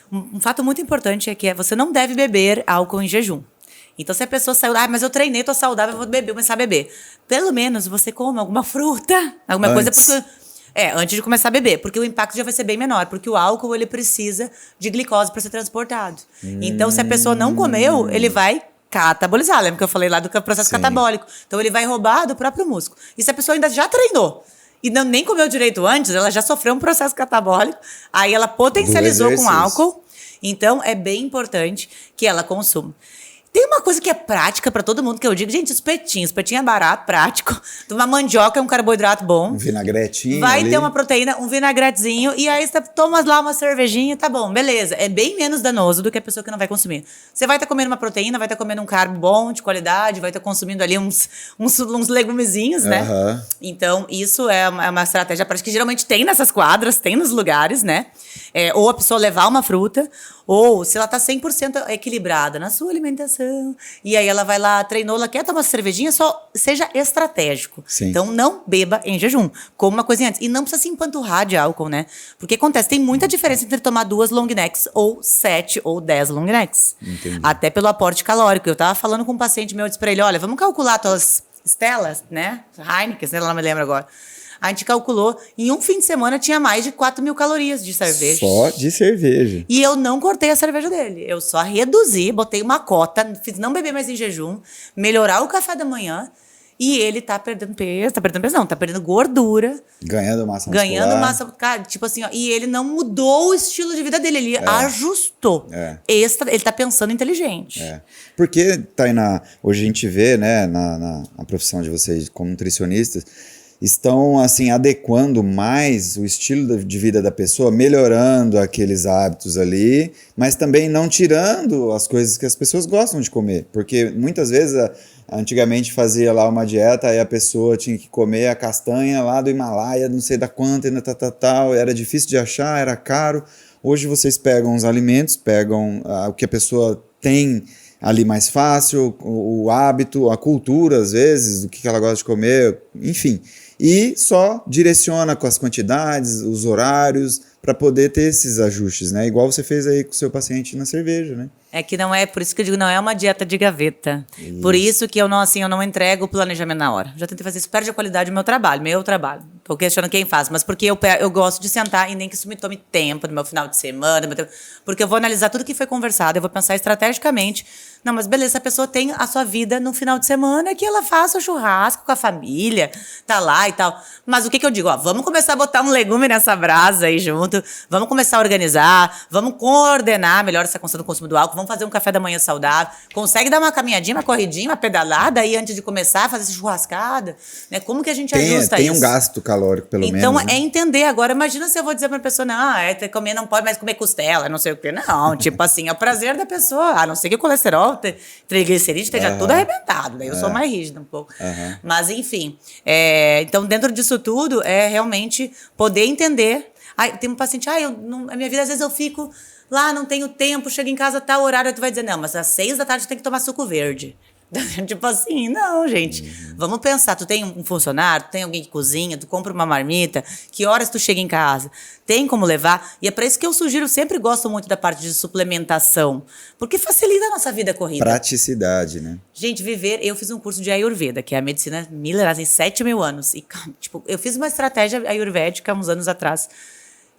Um fato muito importante é que você não deve beber álcool em jejum. Então, se a pessoa saiu, mas eu treinei, tô saudável, eu vou começar a beber. Pelo menos você come alguma fruta, alguma coisa, porque... antes de começar a beber, porque o impacto já vai ser bem menor, porque o álcool, ele precisa de glicose para ser transportado. Então, se a pessoa não comeu, ele vai catabolizar. Lembra que eu falei lá do processo catabólico? Então, ele vai roubar do próprio músculo. E se a pessoa ainda já treinou, e nem comeu direito antes, ela já sofreu um processo catabólico, aí ela potencializou com álcool. Então, é bem importante que ela consuma. Tem uma coisa que é prática pra todo mundo, que eu digo, gente, espetinho é barato, prático. Uma mandioca é um carboidrato bom. Um vinagretinho Vai ali. ter uma proteína, um vinagretezinho, e aí você toma lá uma cervejinha, tá bom, beleza. É bem menos danoso do que a pessoa que não vai consumir. Você vai estar comendo uma proteína, vai estar comendo um carbo bom, de qualidade, vai estar consumindo ali uns legumezinhos, né? Aham. Então, isso é uma estratégia prática que geralmente tem nessas quadras, tem nos lugares, né? Ou a pessoa levar uma fruta, ou se ela tá 100% equilibrada na sua alimentação, e aí ela vai lá, treinou, ela quer tomar uma cervejinha, só seja estratégico. Sim. Então, não beba em jejum, coma uma coisinha antes. E não precisa se empanturrar de álcool, né? Porque acontece, tem muita diferença entre tomar 2 long necks ou 7 ou 10 long necks. Entendi. Até pelo aporte calórico. Eu tava falando com um paciente meu, eu disse pra ele, olha, vamos calcular tuas Estelas, né? Heineken, sei lá, não me lembro agora. A gente calculou, em um fim de semana tinha mais de 4.000 calorias de cerveja. Só de cerveja. E eu não cortei a cerveja dele. Eu só reduzi, botei uma cota, fiz não beber mais em jejum, melhorar o café da manhã. E ele tá perdendo peso, tá perdendo gordura. Ganhando massa muscular. Ganhando massa, cara, tipo assim, ó, e ele não mudou o estilo de vida dele, ele ajustou. Ele tá pensando inteligente. Porque, Tainá, hoje a gente vê, né, na profissão de vocês como nutricionistas, estão, assim, adequando mais o estilo de vida da pessoa, melhorando aqueles hábitos ali, mas também não tirando as coisas que as pessoas gostam de comer. Porque muitas vezes, antigamente fazia lá uma dieta, aí a pessoa tinha que comer a castanha lá do Himalaia, não sei da quanta, tal, era difícil de achar, era caro. Hoje vocês pegam os alimentos, pegam o que a pessoa tem ali mais fácil, o hábito, a cultura, às vezes, do que ela gosta de comer, enfim. E só direciona com as quantidades, os horários, para poder ter esses ajustes, né? Igual você fez aí com o seu paciente na cerveja, né? É que não é, por isso que eu digo, não é uma dieta de gaveta. Por isso que eu não entrego o planejamento na hora. Já tentei fazer isso, perde a qualidade do meu trabalho. Tô questionando quem faz, mas porque eu gosto de sentar e nem que isso me tome tempo no meu final de semana, porque eu vou analisar tudo que foi conversado, eu vou pensar estrategicamente. Não, mas beleza, a pessoa tem a sua vida no final de semana, que ela faça o churrasco com a família, tá lá e tal. Mas o que eu digo? Ó, vamos começar a botar um legume nessa brasa aí junto, vamos começar a organizar, vamos coordenar melhor essa questão do consumo do álcool, vamos fazer um café da manhã saudável, consegue dar uma caminhadinha, uma corridinha, uma pedalada aí antes de começar a fazer essa churrascada, né? Como que a gente ajusta isso? Tem um gasto calórico, pelo menos. Então, né? é entender. Agora, imagina se eu vou dizer pra pessoa, não, comer, não pode mais comer costela, não sei o quê. Não, tipo assim, é o prazer da pessoa. A não ser que o colesterol, triglicerídeo esteja tudo arrebentado. Daí eu sou mais rígida um pouco. Mas, enfim. Então, dentro disso tudo, é realmente poder entender. Tem um paciente, a minha vida, às vezes eu fico lá, não tenho tempo, chego em casa a tal horário, tu vai dizer, não, mas às 6 da tarde tu tem que tomar suco verde. Tipo assim, não, gente. Vamos pensar, tu tem um funcionário, tu tem alguém que cozinha, tu compra uma marmita, que horas tu chega em casa? Tem como levar? E é para isso que eu sugiro, sempre gosto muito da parte de suplementação, porque facilita a nossa vida corrida. Praticidade, né? Gente, eu fiz um curso de Ayurveda, que é a medicina milenar, tem 7.000 anos. E, tipo, eu fiz uma estratégia ayurvédica uns anos atrás.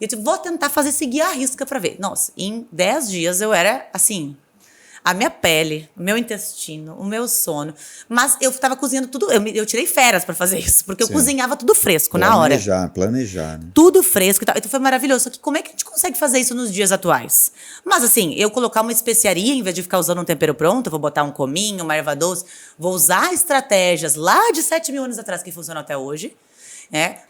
E eu, tipo, vou tentar seguir a risca para ver. Nossa, em 10 dias eu era, assim, a minha pele, o meu intestino, o meu sono. Mas eu estava cozinhando tudo. Eu tirei férias para fazer isso, porque eu cozinhava tudo fresco, na hora. Planejar, né? Tudo fresco e tal. Então foi maravilhoso. Só que como é que a gente consegue fazer isso nos dias atuais? Mas assim, eu colocar uma especiaria, em vez de ficar usando um tempero pronto, eu vou botar um cominho, uma erva doce, vou usar estratégias lá de 7.000 anos atrás que funcionam até hoje.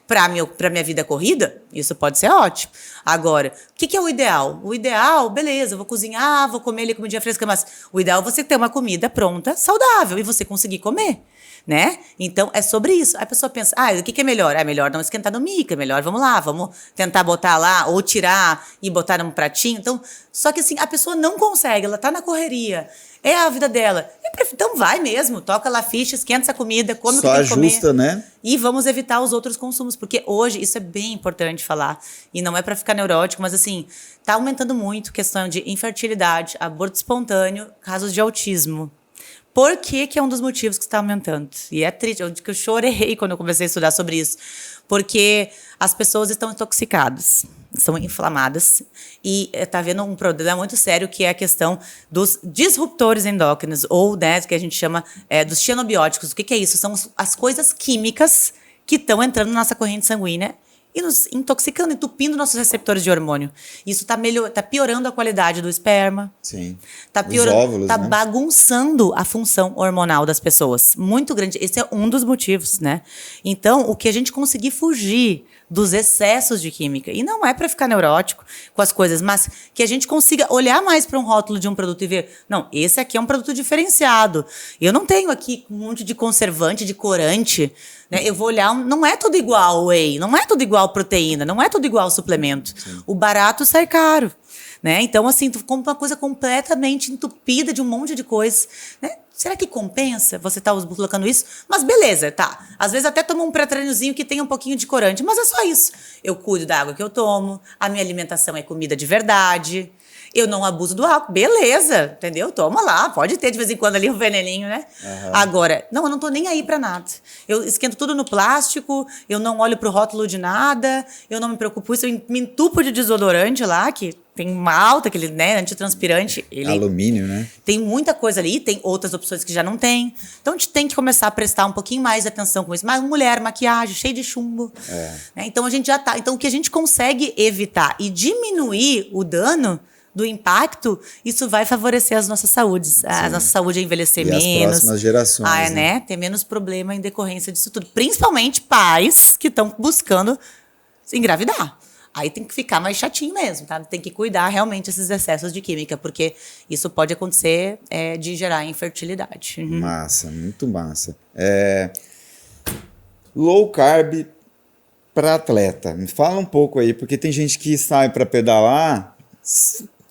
Para minha vida corrida, isso pode ser ótimo. Agora, o que é o ideal? O ideal, beleza, eu vou cozinhar, vou comer ali comidinha fresca, mas o ideal é você ter uma comida pronta, saudável, e você conseguir comer, né? Então, é sobre isso. Aí a pessoa pensa, o que é melhor? É melhor não esquentar no micro, é melhor, vamos lá, vamos tentar botar lá, ou tirar e botar num pratinho. Então, só que assim, a pessoa não consegue, ela tá na correria, é a vida dela. Então vai mesmo, toca lá a ficha, esquenta essa comida, come o que tem que comer. Só ajusta, né? E vamos evitar os outros consumos, porque hoje, isso é bem importante falar, e não é para ficar neurótico, mas assim, tá aumentando muito questão de infertilidade, aborto espontâneo, casos de autismo. Por que é um dos motivos que está aumentando? E é triste, eu chorei quando eu comecei a estudar sobre isso. Porque as pessoas estão intoxicadas, estão inflamadas. E está havendo um problema muito sério, que é a questão dos disruptores endócrinos, ou que a gente chama dos xenobióticos. O que é isso? São as coisas químicas que estão entrando na nossa corrente sanguínea e nos intoxicando, entupindo nossos receptores de hormônio. Isso tá piorando a qualidade do esperma. Sim. Tá Os piorando, óvulos, tá né? bagunçando a função hormonal das pessoas. Muito grande. Esse é um dos motivos, né? Então, o que a gente conseguir fugir dos excessos de química, e não é para ficar neurótico com as coisas, mas que a gente consiga olhar mais para um rótulo de um produto e ver, não, esse aqui é um produto diferenciado. Eu não tenho aqui um monte de conservante, de corante, né? Eu vou olhar, não é tudo igual whey, não é tudo igual proteína, não é tudo igual suplemento. Sim. O barato sai caro. Né? Então, assim, tu compra uma coisa completamente entupida de um monte de coisa. Né? Será que compensa você estar colocando isso? Mas beleza, tá. Às vezes até tomo um pré-treinozinho que tem um pouquinho de corante, mas é só isso. Eu cuido da água que eu tomo, a minha alimentação é comida de verdade, eu não abuso do álcool. Beleza, entendeu? Toma lá, pode ter de vez em quando ali um veneninho, né? Uhum. Agora, não, eu não tô nem aí pra nada. Eu esquento tudo no plástico, eu não olho pro rótulo de nada, eu não me preocupo com isso, eu me entupo de desodorante lá, que tem uma alta, aquele, né, antitranspirante. Ele alumínio, né? Tem muita coisa ali, tem outras opções que já não tem. Então, a gente tem que começar a prestar um pouquinho mais de atenção com isso. Mas mulher, maquiagem, cheia de chumbo. Né? Então, a gente já tá. Então, o que a gente consegue evitar e diminuir o dano do impacto, isso vai favorecer as nossas saúdes. A nossa saúde é envelhecer e menos. As próximas gerações. Né? Ter menos problema em decorrência disso tudo. Principalmente pais que estão buscando engravidar. Aí tem que ficar mais chatinho mesmo, tá? Tem que cuidar realmente esses excessos de química, porque isso pode acontecer de gerar infertilidade. Uhum. Massa, muito massa. Low carb para atleta. Me fala um pouco aí, porque tem gente que sai para pedalar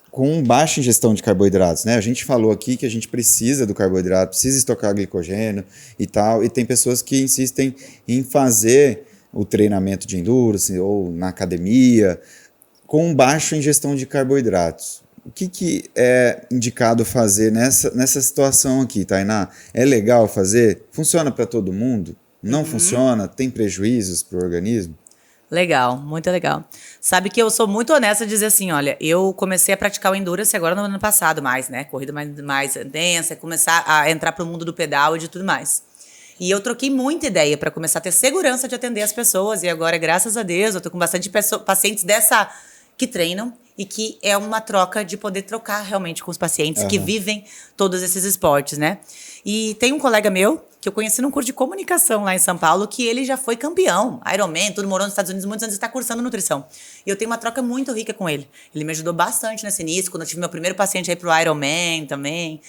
com baixa ingestão de carboidratos, né? A gente falou aqui que a gente precisa do carboidrato, precisa estocar glicogênio e tal, e tem pessoas que insistem em fazer o treinamento de endurance ou na academia com baixa ingestão de carboidratos. O que é indicado fazer nessa situação aqui, Tainá? É legal fazer? Funciona para todo mundo? Não funciona? Tem prejuízos para o organismo? Legal, muito legal. Sabe que eu sou muito honesta de dizer assim, olha, eu comecei a praticar o endurance agora no ano passado mais, né? Corrida mais intensa, começar a entrar para o mundo do pedal e de tudo mais. E eu troquei muita ideia para começar a ter segurança de atender as pessoas. E agora, graças a Deus, eu tô com bastante pacientes que treinam e que é uma troca de poder trocar realmente com os pacientes que vivem todos esses esportes, né? E tem um colega meu que eu conheci num curso de comunicação lá em São Paulo, que ele já foi campeão, Ironman, tudo, morou nos Estados Unidos muitos anos e está cursando nutrição. E eu tenho uma troca muito rica com ele. Ele me ajudou bastante nesse início, quando eu tive meu primeiro paciente aí pro Ironman também.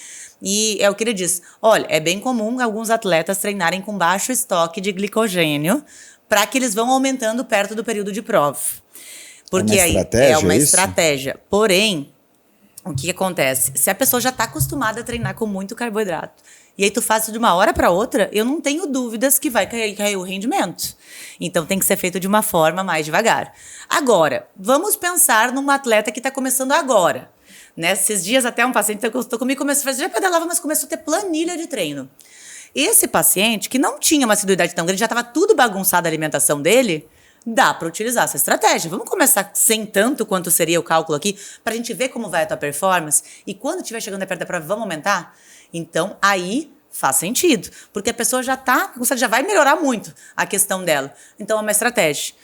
E é o que ele diz. Olha, é bem comum alguns atletas treinarem com baixo estoque de glicogênio para que eles vão aumentando perto do período de prova. Porque aí é uma estratégia. Porém, o que acontece? Se a pessoa já está acostumada a treinar com muito carboidrato, e aí tu faz isso de uma hora para outra, eu não tenho dúvidas que vai cair o rendimento. Então tem que ser feito de uma forma mais devagar. Agora, vamos pensar num atleta que está começando agora. Nesses dias até um paciente que estou comigo começou a fazer, já pedalava, mas começou a ter planilha de treino. Esse paciente, que não tinha uma assiduidade tão grande, já estava tudo bagunçado a alimentação dele, dá para utilizar essa estratégia. Vamos começar sem tanto quanto seria o cálculo aqui, para a gente ver como vai a tua performance, e quando estiver chegando perto da prova, vamos aumentar? Então, aí faz sentido, porque a pessoa já vai melhorar muito a questão dela. Então, é uma estratégia.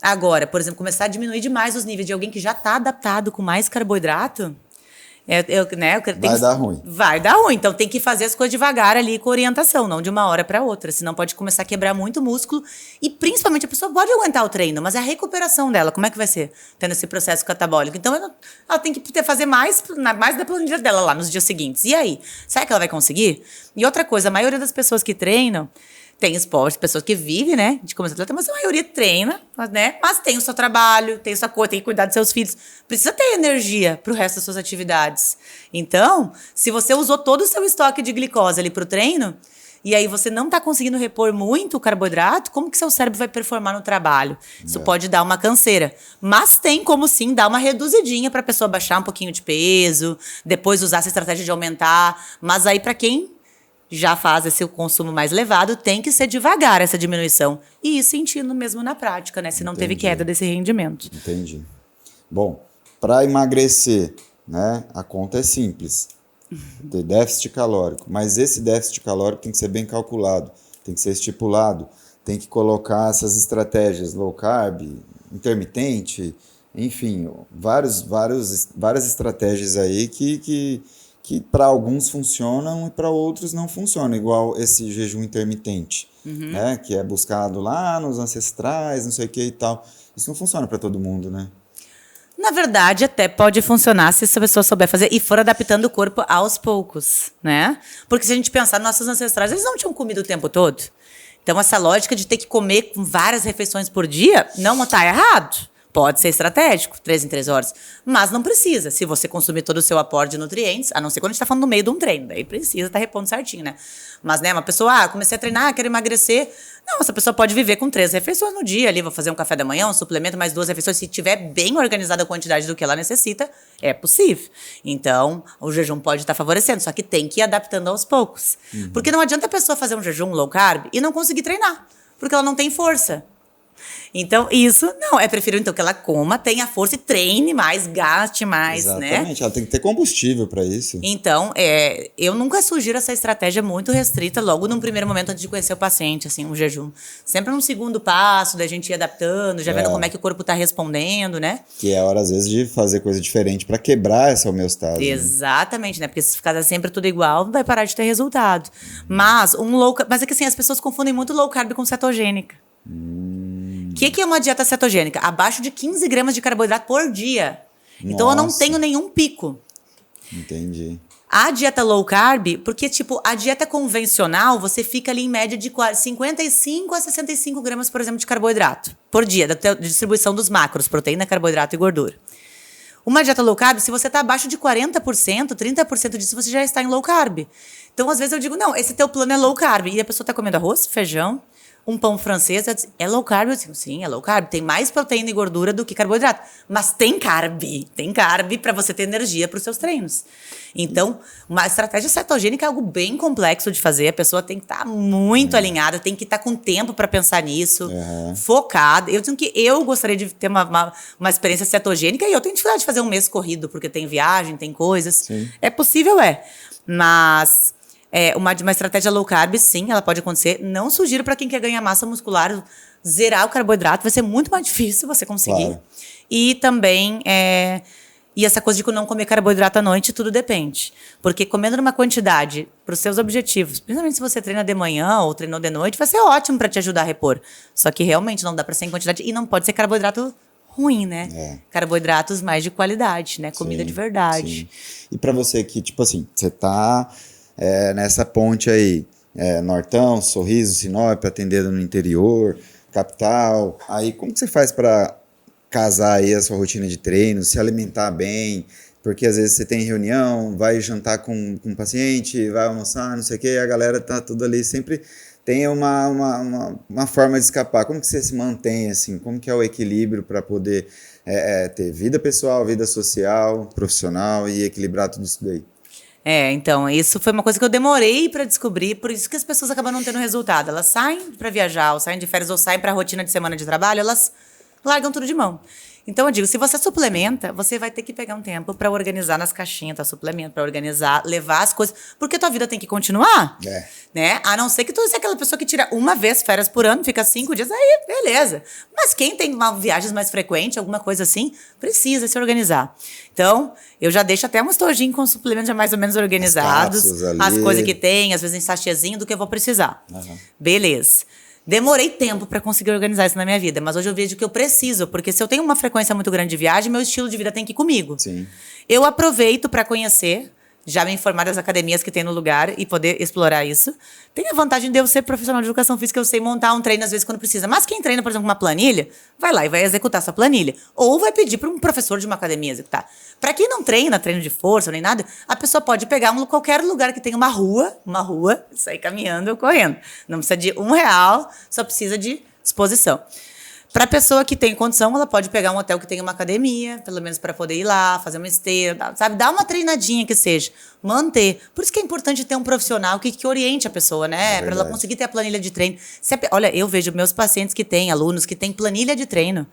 Agora, por exemplo, começar a diminuir demais os níveis de alguém que já está adaptado com mais carboidrato, vai dar ruim. Vai dar ruim. Então tem que fazer as coisas devagar ali com orientação, não de uma hora para outra. Senão pode começar a quebrar muito músculo. E principalmente a pessoa pode aguentar o treino, mas a recuperação dela, como é que vai ser? Tendo esse processo catabólico. Então ela tem que fazer mais da planilha dela lá nos dias seguintes. E aí? Será que ela vai conseguir? E outra coisa, a maioria das pessoas que treinam tem esporte, pessoas que vivem, né, de como atleta, mas a maioria treina, né, mas tem o seu trabalho, tem sua coisa, tem que cuidar dos seus filhos. Precisa ter energia pro resto das suas atividades. Então, se você usou todo o seu estoque de glicose ali pro treino, e aí você não está conseguindo repor muito o carboidrato, como que seu cérebro vai performar no trabalho? Isso pode dar uma canseira. Mas tem como sim dar uma reduzidinha para a pessoa baixar um pouquinho de peso, depois usar essa estratégia de aumentar. Mas aí para quem já faz esse consumo mais elevado, tem que ser devagar essa diminuição. E ir sentindo mesmo na prática, né? Se não teve queda desse rendimento. Entendi. Bom, para emagrecer, né, a conta é simples. Ter déficit calórico. Mas esse déficit calórico tem que ser bem calculado, tem que ser estipulado, tem que colocar essas estratégias low carb, intermitente, enfim, várias estratégias aí que para alguns funcionam e para outros não funcionam, igual esse jejum intermitente, né? Que é buscado lá nos ancestrais, não sei o que e tal. Isso não funciona para todo mundo, né? Na verdade, até pode funcionar se a pessoa souber fazer e for adaptando o corpo aos poucos, né? Porque se a gente pensar, nossos ancestrais, eles não tinham comido o tempo todo. Então, essa lógica de ter que comer várias refeições por dia não está errado. Pode ser estratégico, 3 em 3 horas. Mas não precisa. Se você consumir todo o seu aporte de nutrientes, a não ser quando a gente está falando no meio de um treino, daí precisa estar repondo certinho, né? Mas, né, uma pessoa, comecei a treinar, quero emagrecer. Não, essa pessoa pode viver com 3 refeições no dia ali, vou fazer um café da manhã, um suplemento, mais 2 refeições. Se tiver bem organizada a quantidade do que ela necessita, é possível. Então, o jejum pode estar favorecendo, só que tem que ir adaptando aos poucos. Porque não adianta a pessoa fazer um jejum low carb e não conseguir treinar, porque ela não tem força. Então, isso não, é preferível então que ela coma, tenha força e treine mais, gaste mais, né? Exatamente, ela tem que ter combustível para isso. Então, eu nunca sugiro essa estratégia muito restrita logo num primeiro momento antes de conhecer o paciente, assim, um jejum. Sempre num segundo passo, da gente ir adaptando, já vendo como é que o corpo está respondendo, né? Que é a hora, às vezes, de fazer coisa diferente para quebrar essa homeostase. Exatamente, né? Porque se ficar sempre tudo igual, vai parar de ter resultado. Mas mas é que assim, as pessoas confundem muito low carb com cetogênica. O que é uma dieta cetogênica? Abaixo de 15 gramas de carboidrato por dia. Então eu não tenho nenhum pico. Entendi. A dieta low carb, porque tipo, a dieta convencional, você fica ali em média de 55 a 65 gramas, por exemplo, de carboidrato por dia, da distribuição dos macros, proteína, carboidrato e gordura. Uma dieta low carb, se você está abaixo de 40%, 30% disso, você já está em low carb. Então, às vezes eu digo, não, esse teu plano é low carb. E a pessoa está comendo arroz, feijão, um pão francês, é low carb? Eu digo, sim, é low carb. Tem mais proteína e gordura do que carboidrato. Mas tem carb para você ter energia para os seus treinos. Então, uma estratégia cetogênica é algo bem complexo de fazer. A pessoa tem que estar muito alinhada, tem que estar com tempo para pensar nisso, focada. Eu digo que eu gostaria de ter uma experiência cetogênica e eu tenho dificuldade de fazer um mês corrido, porque tem viagem, tem coisas. Sim. É possível, mas... uma estratégia low carb, sim, ela pode acontecer. Não sugiro para quem quer ganhar massa muscular zerar o carboidrato, vai ser muito mais difícil você conseguir. Claro. E também, e essa coisa de não comer carboidrato à noite, tudo depende. Porque comendo numa quantidade para os seus objetivos, principalmente se você treina de manhã ou treinou de noite, vai ser ótimo para te ajudar a repor. Só que realmente não dá para ser em quantidade e não pode ser carboidrato ruim, né? Carboidratos mais de qualidade, né? Comida de verdade. Sim. E para você que, tipo assim, você tá... nessa ponte aí, Nortão, Sorriso, Sinop, atendendo no interior, capital. Aí como que você faz para casar aí a sua rotina de treino, se alimentar bem? Porque às vezes você tem reunião, vai jantar com um paciente, vai almoçar, não sei o quê, e a galera tá tudo ali, sempre tem uma forma de escapar. Como que você se mantém, assim? Como que é o equilíbrio para poder ter vida pessoal, vida social, profissional e equilibrar tudo isso daí? Então, isso foi uma coisa que eu demorei para descobrir, por isso que as pessoas acabam não tendo resultado. Elas saem para viajar, ou saem de férias, ou saem para a rotina de semana de trabalho, elas largam tudo de mão. Então, eu digo, se você suplementa, você vai ter que pegar um tempo para organizar nas caixinhas, tá? Suplemento, para organizar, levar as coisas, porque tua vida tem que continuar, né? A não ser que tu seja aquela pessoa que tira uma vez férias por ano, fica 5 dias, aí, beleza. Mas quem tem viagens mais frequentes, alguma coisa assim, precisa se organizar. Então, eu já deixo até um estojinho com suplementos já mais ou menos organizados, as coisas que tem, às vezes em sachêzinho do que eu vou precisar. Beleza. Demorei tempo para conseguir organizar isso na minha vida, mas hoje eu vejo que eu preciso, porque se eu tenho uma frequência muito grande de viagem, meu estilo de vida tem que ir comigo. Sim. Eu aproveito para conhecer, já me informar das academias que tem no lugar e poder explorar isso. Tem a vantagem de eu ser profissional de educação física, eu sei montar um treino às vezes quando precisa. Mas quem treina, por exemplo, uma planilha, vai lá e vai executar essa planilha. Ou vai pedir para um professor de uma academia executar. Para quem não treina, treino de força nem nada, a pessoa pode pegar qualquer lugar que tenha uma rua, sair caminhando ou correndo. Não precisa de R$1, só precisa de disposição. Para a pessoa que tem condição, ela pode pegar um hotel que tenha uma academia, pelo menos para poder ir lá, fazer uma esteira, sabe? Dar uma treinadinha que seja. Manter. Por isso que é importante ter um profissional que oriente a pessoa, né? Para ela conseguir ter a planilha de treino. Olha, eu vejo meus pacientes que têm, alunos que têm planilha de treino.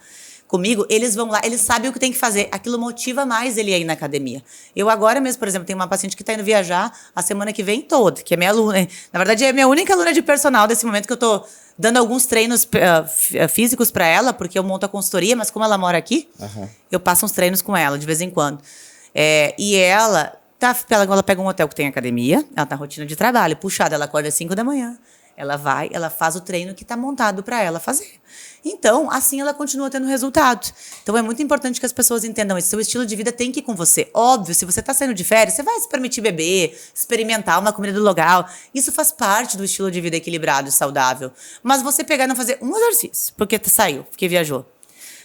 comigo, eles vão lá, eles sabem o que tem que fazer. Aquilo motiva mais ele a ir na academia. Eu agora mesmo, por exemplo, tenho uma paciente que está indo viajar a semana que vem toda, que é minha aluna. Na verdade, é minha única aluna de personal desse momento que eu tô dando alguns treinos físicos para ela, porque eu monto a consultoria, mas como ela mora aqui, eu passo uns treinos com ela de vez em quando. E ela pega um hotel que tem academia, ela tá na rotina de trabalho, puxada, ela acorda às 5 da manhã. Ela vai, ela faz o treino que está montado para ela fazer. Então, assim ela continua tendo resultado. Então, é muito importante que as pessoas entendam isso. Seu estilo de vida tem que ir com você. Óbvio, se você está saindo de férias, você vai se permitir beber, experimentar uma comida do local. Isso faz parte do estilo de vida equilibrado e saudável. Mas você pegar e não fazer um exercício, porque saiu, porque viajou.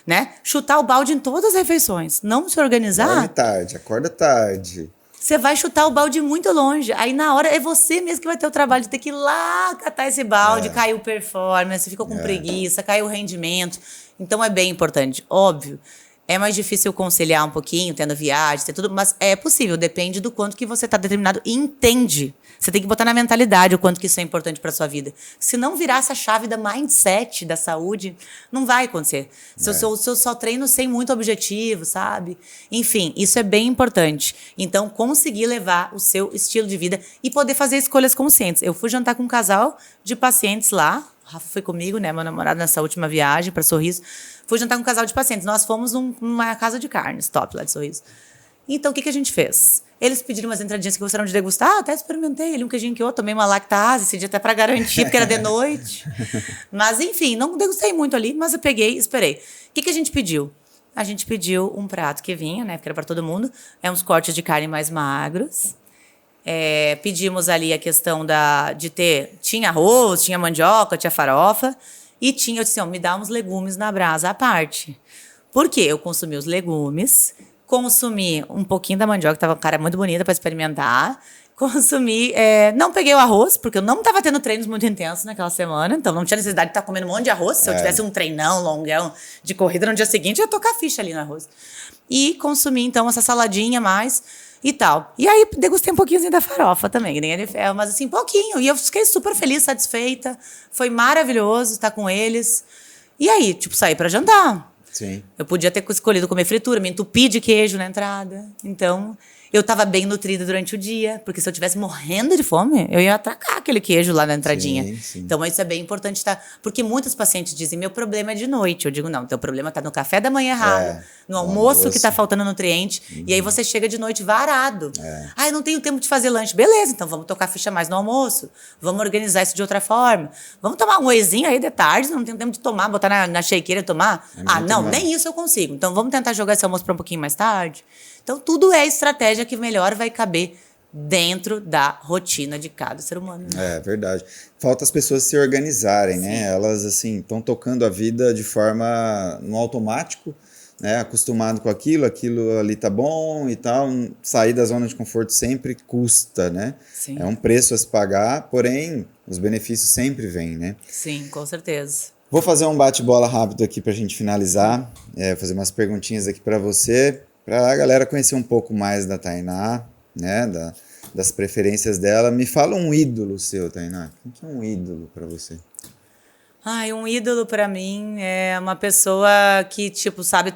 Né? Chutar o balde em todas as refeições. Não se organizar. Dorme tarde, acorda tarde. Você vai chutar o balde muito longe. Aí, na hora, é você mesmo que vai ter o trabalho de ter que ir lá catar esse balde. Caiu performance, você ficou com preguiça, caiu o rendimento. Então, é bem importante. Óbvio, é mais difícil conciliar um pouquinho, tendo viagem, ter tudo, mas é possível. Depende do quanto que você está determinado e entende. Você tem que botar na mentalidade o quanto que isso é importante para sua vida. Se não virar essa chave da mindset da saúde, não vai acontecer. Se eu só treino sem muito objetivo, sabe? Enfim, isso é bem importante. Então, conseguir levar o seu estilo de vida e poder fazer escolhas conscientes. Eu fui jantar com um casal de pacientes lá. O Rafa foi comigo, né? Meu namorado nessa última viagem para Sorriso. Fui jantar com um casal de pacientes. Nós fomos numa casa de carnes top lá de Sorriso. Então, o que a gente fez? Eles pediram umas entradinhas que gostaram de degustar. Até experimentei ali um queijinho que eu tomei uma lactase esse dia até para garantir, porque era de noite. Mas, enfim, não degustei muito ali, mas eu peguei e esperei. O que a gente pediu? A gente pediu um prato que vinha, né? Porque era para todo mundo. Uns cortes de carne mais magros. Pedimos ali a questão de ter... Tinha arroz, tinha mandioca, tinha farofa. E eu disse, me dá uns legumes na brasa à parte. Por quê? Eu consumi os legumes... Consumi um pouquinho da mandioca, que tava uma cara muito bonita para experimentar. Consumi, não peguei o arroz, porque eu não estava tendo treinos muito intensos naquela semana, então não tinha necessidade de estar comendo um monte de arroz. Se eu tivesse um treinão longão de corrida no dia seguinte, eu ia tocar ficha ali no arroz. E consumi, então, essa saladinha mais e tal. E aí, degustei um pouquinho da farofa também, que nem é de ferro, mas assim, pouquinho. E eu fiquei super feliz, satisfeita. Foi maravilhoso estar com eles. E aí, saí para jantar. Sim. Eu podia ter escolhido comer fritura, me entupi de queijo na entrada. Então, eu estava bem nutrida durante o dia, porque se eu estivesse morrendo de fome, eu ia atacar aquele queijo lá na entradinha. Sim. Então, isso é bem importante, tá? Porque muitos pacientes dizem, meu problema é de noite. Eu digo, não, teu problema está no café da manhã errado, no almoço que está faltando nutriente, e aí você chega de noite varado. Eu não tenho tempo de fazer lanche. Beleza, então vamos tocar ficha mais no almoço, vamos organizar isso de outra forma. Vamos tomar um wheyzinho aí de tarde, não tenho tempo de tomar, botar na shakeira e tomar. Nem isso eu consigo. Então, vamos tentar jogar esse almoço para um pouquinho mais tarde. Então, tudo é estratégia que melhor vai caber dentro da rotina de cada ser humano. É verdade. Falta as pessoas se organizarem, né? Elas, assim, estão tocando a vida de forma no automático, né? Acostumado com aquilo ali tá bom e tal. Sair da zona de conforto sempre custa, né? Sim. É um preço a se pagar, porém, os benefícios sempre vêm, né? Sim, com certeza. Vou fazer um bate-bola rápido aqui pra gente finalizar. Fazer umas perguntinhas aqui para você, para a galera conhecer um pouco mais da Tainá, né? Das preferências dela. Me fala um ídolo seu, Tainá. O que é um ídolo para você? Um ídolo para mim é uma pessoa que, sabe,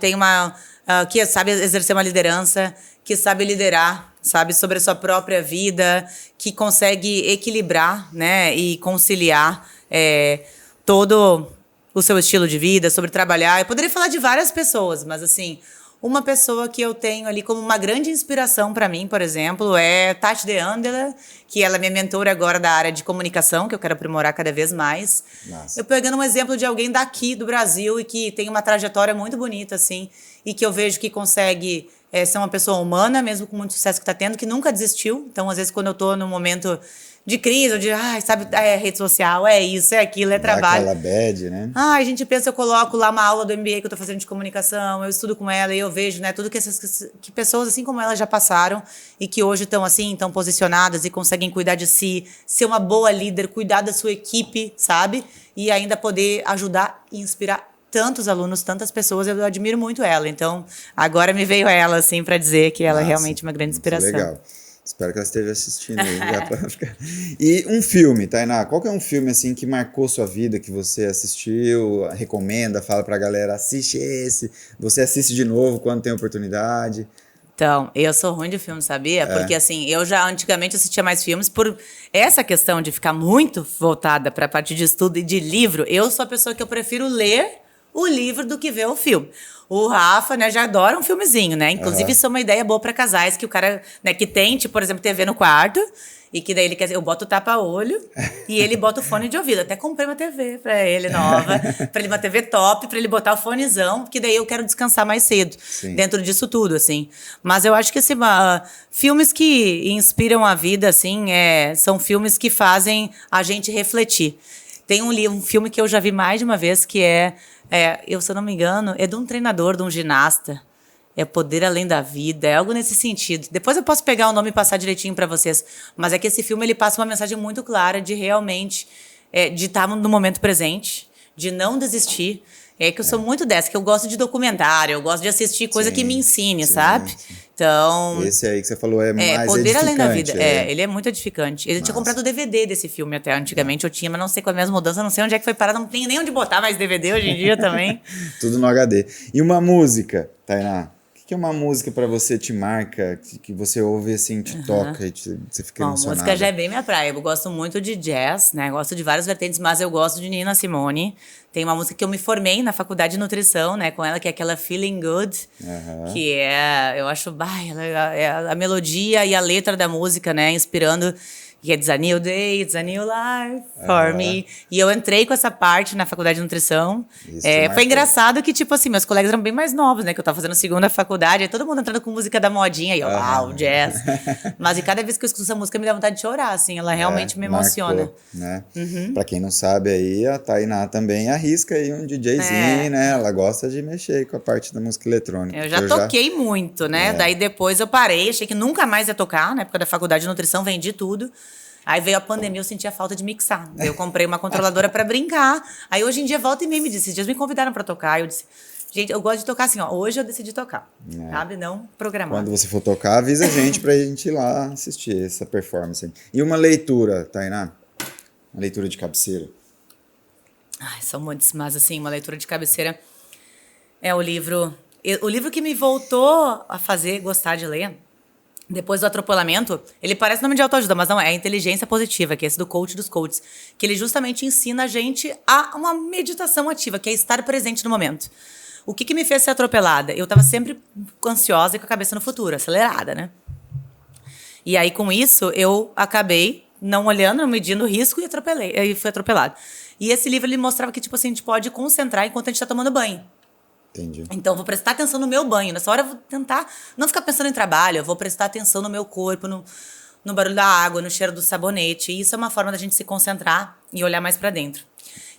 que sabe exercer uma liderança, que sabe liderar, sabe, sobre a sua própria vida, que consegue equilibrar, né, e conciliar todo o seu estilo de vida, sobre trabalhar. Eu poderia falar de várias pessoas, mas, assim, uma pessoa que eu tenho ali como uma grande inspiração para mim, por exemplo, é Tati De Andela, que ela é minha mentora agora da área de comunicação, que eu quero aprimorar cada vez mais. Nossa. Eu pegando um exemplo de alguém daqui do Brasil e que tem uma trajetória muito bonita, assim, e que eu vejo que consegue ser uma pessoa humana, mesmo com muito sucesso que está tendo, que nunca desistiu. Então, às vezes, quando eu estou num momento de crise, ou de, sabe, rede social, é isso, é aquilo, é trabalho. Aquela bad, né? A gente pensa, eu coloco lá uma aula do MBA que eu tô fazendo de comunicação, eu estudo com ela e eu vejo, né, tudo que pessoas assim como ela já passaram e que hoje estão assim, estão posicionadas e conseguem cuidar de si, ser uma boa líder, cuidar da sua equipe, sabe? E ainda poder ajudar e inspirar tantos alunos, tantas pessoas, eu admiro muito ela. Então, agora me veio ela, assim, para dizer que ela é realmente uma grande inspiração. Legal. Espero que ela esteja assistindo aí. Já pra ficar... E um filme, Tainá, qual que é um filme assim que marcou sua vida, que você assistiu, recomenda, fala pra galera, assiste esse, você assiste de novo quando tem oportunidade? Então, eu sou ruim de filme, sabia? Porque, assim, eu já antigamente assistia mais filmes por essa questão de ficar muito voltada para a parte de estudo e de livro. Eu sou a pessoa que eu prefiro ler o livro do que ver o filme. O Rafa, né, já adora um filmezinho, né? Inclusive, isso é uma ideia boa para casais, que o cara, né, que tem, tipo, por exemplo, TV no quarto, e que daí ele quer, eu boto o tapa-olho e ele bota o fone de ouvido. Até comprei uma TV pra ele nova, pra ele uma TV top, pra ele botar o fonezão, porque daí eu quero descansar mais cedo. Sim. Dentro disso tudo, assim. Mas eu acho que assim, filmes que inspiram a vida, assim, são filmes que fazem a gente refletir. Tem um filme que eu já vi mais de uma vez, que se eu não me engano, é de um treinador, de um ginasta. É Poder Além da Vida, é algo nesse sentido. Depois eu posso pegar o nome e passar direitinho para vocês. Mas é que esse filme ele passa uma mensagem muito clara de realmente de estar no momento presente, de não desistir. É que eu sou muito dessa, que eu gosto de documentário, eu gosto de assistir coisa que me ensine, sabe? Sim. Então, Esse aí que você falou é mais Poder Além da Vida. edificante. Ele é muito edificante. Eu tinha comprado o DVD desse filme até antigamente, eu tinha, mas não sei com as minhas mudanças, não sei onde é que foi parar, não tem nem onde botar mais DVD hoje em dia também. Tudo no HD. E uma música, Tainá? O que é uma música pra você te marca, que você ouve assim, te toca e você fica Bom, emocionada? música já é bem minha praia. Eu gosto muito de jazz, né? Gosto de várias vertentes, mas eu gosto de Nina Simone. Tem uma música que eu me formei na faculdade de nutrição, né? Com ela, que é aquela Feeling Good. Que eu acho, a melodia e a letra da música, né? Inspirando... Que é It's a New Day, It's a New Life for me. E eu entrei com essa parte na faculdade de nutrição. Isso Foi engraçado que, tipo assim, meus colegas eram bem mais novos, né? Que eu tava fazendo segunda faculdade, aí todo mundo entrando com música da modinha. E eu, jazz. Mas e cada vez que eu escuto essa música, me dá vontade de chorar, assim. Ela realmente me emociona. Marcou, né? Pra quem não sabe aí, a Tainá também arrisca aí um DJzinho, né? Ela gosta de mexer com a parte da música eletrônica. Eu já toquei muito, né? Daí depois eu parei, achei que nunca mais ia tocar, na época da faculdade de nutrição, vendi tudo. Aí veio a pandemia, eu sentia falta de mixar. Eu comprei uma controladora pra brincar. Aí hoje em dia, volta e meia me disse, esses dias me convidaram pra tocar. Eu disse, gente, eu gosto de tocar assim, ó. Hoje eu decidi tocar, sabe? Não programar. Quando você for tocar, avisa a gente pra gente ir lá assistir essa performance. E uma leitura, Tainá? Uma leitura de cabeceira. Ai, são muitos, mas assim, uma leitura de cabeceira é o livro... O livro que me voltou a fazer gostar de ler... Depois do Atropelamento, ele parece nome de autoajuda, mas não é. É Inteligência Positiva, que é esse do coach dos coaches. Que ele justamente ensina a gente a uma meditação ativa, que é estar presente no momento. O que me fez ser atropelada? Eu estava sempre ansiosa e com a cabeça no futuro, acelerada, né? E aí, com isso, eu acabei não olhando, não medindo o risco e fui atropelada. E esse livro, ele mostrava que, tipo assim, a gente pode concentrar enquanto a gente está tomando banho. Entendi. Então, eu vou prestar atenção no meu banho. Nessa hora, eu vou tentar não ficar pensando em trabalho. Eu vou prestar atenção no meu corpo, no barulho da água, no cheiro do sabonete. E isso é uma forma da gente se concentrar e olhar mais pra dentro.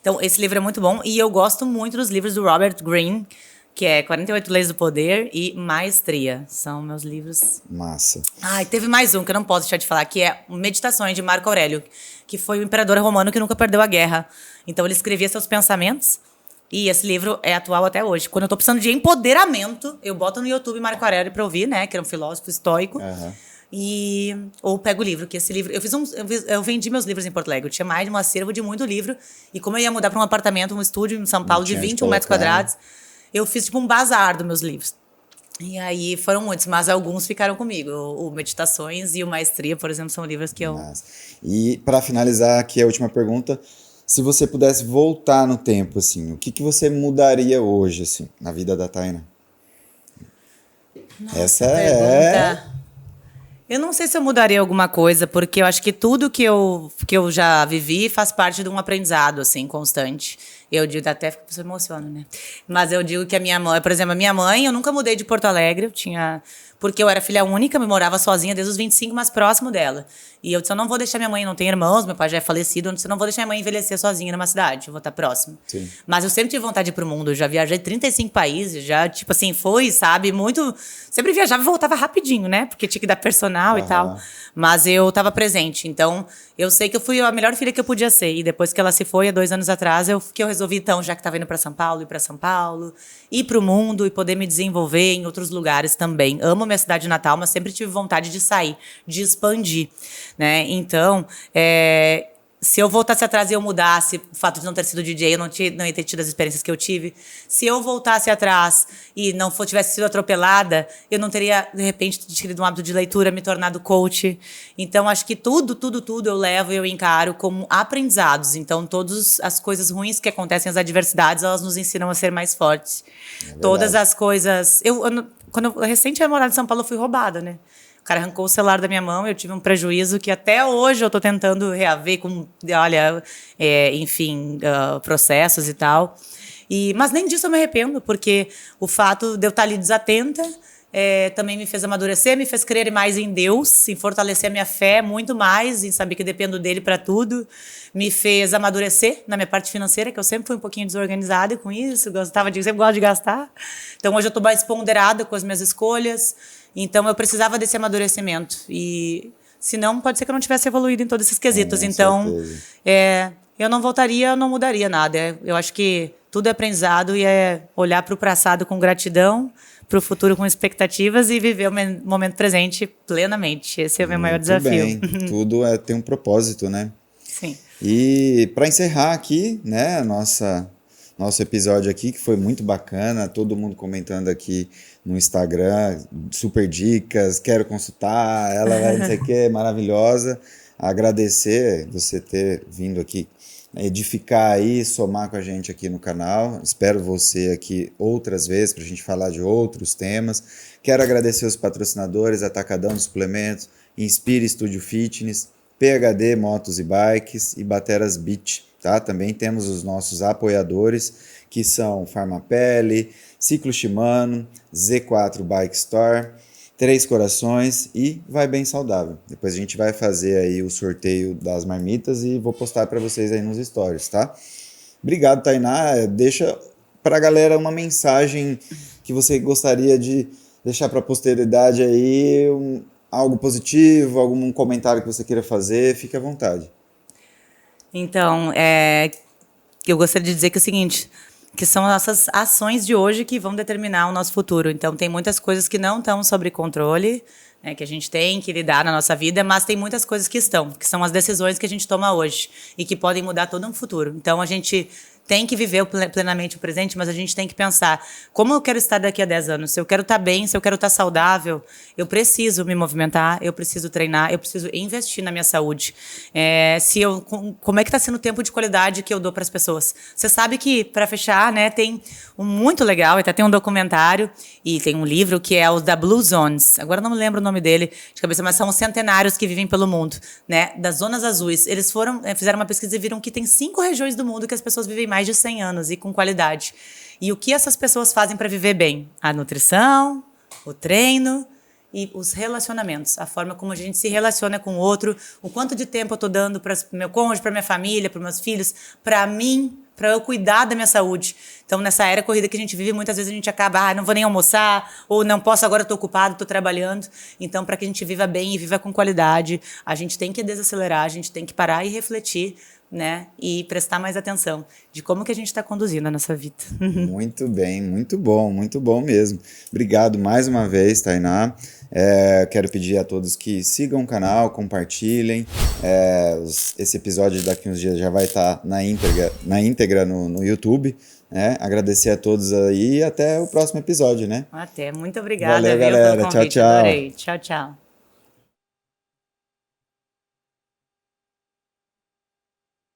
Então, esse livro é muito bom. E eu gosto muito dos livros do Robert Greene, que é 48 Leis do Poder e Maestria. São meus livros... Massa. Ah, e teve mais um que eu não posso deixar de falar, que é Meditações, de Marco Aurélio, que foi o imperador romano que nunca perdeu a guerra. Então, ele escrevia seus pensamentos... E esse livro é atual até hoje. Quando eu tô precisando de empoderamento, eu boto no YouTube Marco Aurélio pra ouvir, né? Que era um filósofo estoico. Ou pego o livro, que esse livro... Eu vendi meus livros em Porto Alegre. Eu tinha mais de um acervo de muito livro. E como eu ia mudar pra um apartamento, um estúdio em São Paulo de 21 metros quadrados, eu fiz tipo um bazar dos meus livros. E aí foram muitos, mas alguns ficaram comigo. O Meditações e o Maestria, por exemplo, são livros que eu... E para finalizar aqui a última pergunta... Se você pudesse voltar no tempo, assim, o que você mudaria hoje, assim, na vida da Tainá? Nossa, essa pergunta. Eu não sei se eu mudaria alguma coisa, porque eu acho que tudo que eu já vivi faz parte de um aprendizado, assim, constante. Eu digo, até fico, a pessoa emociona, né? Mas eu digo que a minha mãe, por exemplo, a minha mãe, eu nunca mudei de Porto Alegre, porque eu era filha única, me morava sozinha desde os 25, mas próximo dela. E eu disse, eu não vou deixar minha mãe, não tem irmãos, meu pai já é falecido, eu disse, eu não vou deixar minha mãe envelhecer sozinha numa cidade, eu vou estar próximo. Sim. Mas eu sempre tive vontade de ir pro mundo, eu já viajei 35 países, já, tipo assim, sabe, muito... Sempre viajava e voltava rapidinho, né? Porque tinha que dar personal e tal. Mas eu estava presente, então eu sei que eu fui a melhor filha que eu podia ser. E depois que ela se foi, há 2 anos atrás, que eu resolvi, então, já que estava indo para São Paulo, ir para São Paulo, ir para o mundo e poder me desenvolver em outros lugares também. Amo minha cidade natal, mas sempre tive vontade de sair, de expandir, né? Então, se eu voltasse atrás e eu mudasse o fato de não ter sido DJ, eu não ia ter tido as experiências que eu tive. Se eu voltasse atrás e não tivesse sido atropelada, eu não teria, de repente, adquirido um hábito de leitura, me tornado coach. Então, acho que tudo eu levo e eu encaro como aprendizados. Então, todas as coisas ruins que acontecem, as adversidades, elas nos ensinam a ser mais fortes. Todas as coisas... Quando eu recente tinha morado em São Paulo, eu fui roubada, né? O cara arrancou o celular da minha mão, eu tive um prejuízo que até hoje eu estou tentando reaver com, processos e tal. Mas nem disso eu me arrependo, porque o fato de eu estar ali desatenta também me fez amadurecer, me fez crer mais em Deus, em fortalecer a minha fé muito mais, em saber que dependo dele para tudo. Me fez amadurecer na minha parte financeira, que eu sempre fui um pouquinho desorganizada com isso, sempre gosto de gastar. Então hoje eu estou mais ponderada com as minhas escolhas. Então, eu precisava desse amadurecimento. E, senão, pode ser que eu não tivesse evoluído em todos esses quesitos. Então, eu não voltaria, eu não mudaria nada. Eu acho que tudo é aprendizado e é olhar para o passado com gratidão, para o futuro com expectativas e viver o momento presente plenamente. Esse é o meu maior desafio. Bem. Tudo tem um propósito, né? Sim. E, para encerrar aqui, né, nosso episódio aqui, que foi muito bacana, todo mundo comentando aqui no Instagram, super dicas, quero consultar, ela vai não sei o que, maravilhosa. Agradecer você ter vindo aqui edificar aí, somar com a gente aqui no canal. Espero você aqui outras vezes para a gente falar de outros temas. Quero agradecer os patrocinadores, Atacadão dos Suplementos, Inspire Studio Fitness, PHD Motos e Bikes e Bateras Beach. Tá? Também temos os nossos apoiadores, que são Farmapele, Ciclo Shimano, Z4 Bike Store, Três Corações e Vai Bem Saudável. Depois a gente vai fazer aí o sorteio das marmitas e vou postar para vocês aí nos stories, tá? Obrigado, Tainá. Deixa para a galera uma mensagem que você gostaria de deixar para a posteridade aí, algo positivo, algum comentário que você queira fazer, fique à vontade. Então, eu gostaria de dizer que é o seguinte, que são nossas ações de hoje que vão determinar o nosso futuro. Então, tem muitas coisas que não estão sob controle, né, que a gente tem que lidar na nossa vida, mas tem muitas coisas que são as decisões que a gente toma hoje e que podem mudar todo um futuro. Então, a gente tem que viver plenamente o presente, mas a gente tem que pensar como eu quero estar daqui a 10 anos. Se eu quero estar bem, se eu quero estar saudável, eu preciso me movimentar, eu preciso treinar, eu preciso investir na minha saúde. Como é que está sendo o tempo de qualidade que eu dou para as pessoas? Você sabe que, para fechar, né, tem um muito legal, até tem um documentário e tem um livro que é o da Blue Zones. Agora eu não me lembro o nome dele de cabeça, mas são os centenários que vivem pelo mundo, né, das zonas azuis. Eles fizeram uma pesquisa e viram que tem 5 regiões do mundo que as pessoas vivem mais de 100 anos e com qualidade. E o que essas pessoas fazem para viver bem? A nutrição, o treino e os relacionamentos. A forma como a gente se relaciona com o outro, o quanto de tempo eu estou dando para o meu cônjuge, para minha família, para meus filhos, para mim, para eu cuidar da minha saúde. Então, nessa era corrida que a gente vive, muitas vezes a gente acaba, não vou nem almoçar, ou não posso agora, estou ocupado, estou trabalhando. Então, para que a gente viva bem e viva com qualidade, a gente tem que desacelerar, a gente tem que parar e refletir, né, e prestar mais atenção de como que a gente está conduzindo a nossa vida. Muito bem, muito bom mesmo. Obrigado mais uma vez, Tainá. Quero pedir a todos que sigam o canal, compartilhem. Esse episódio daqui uns dias já vai estar na íntegra no YouTube. Né? Agradecer a todos aí e até o próximo episódio, né? Até, muito obrigada. Valeu, galera. Pelo convite. Tchau, tchau. Adorei. Tchau, tchau.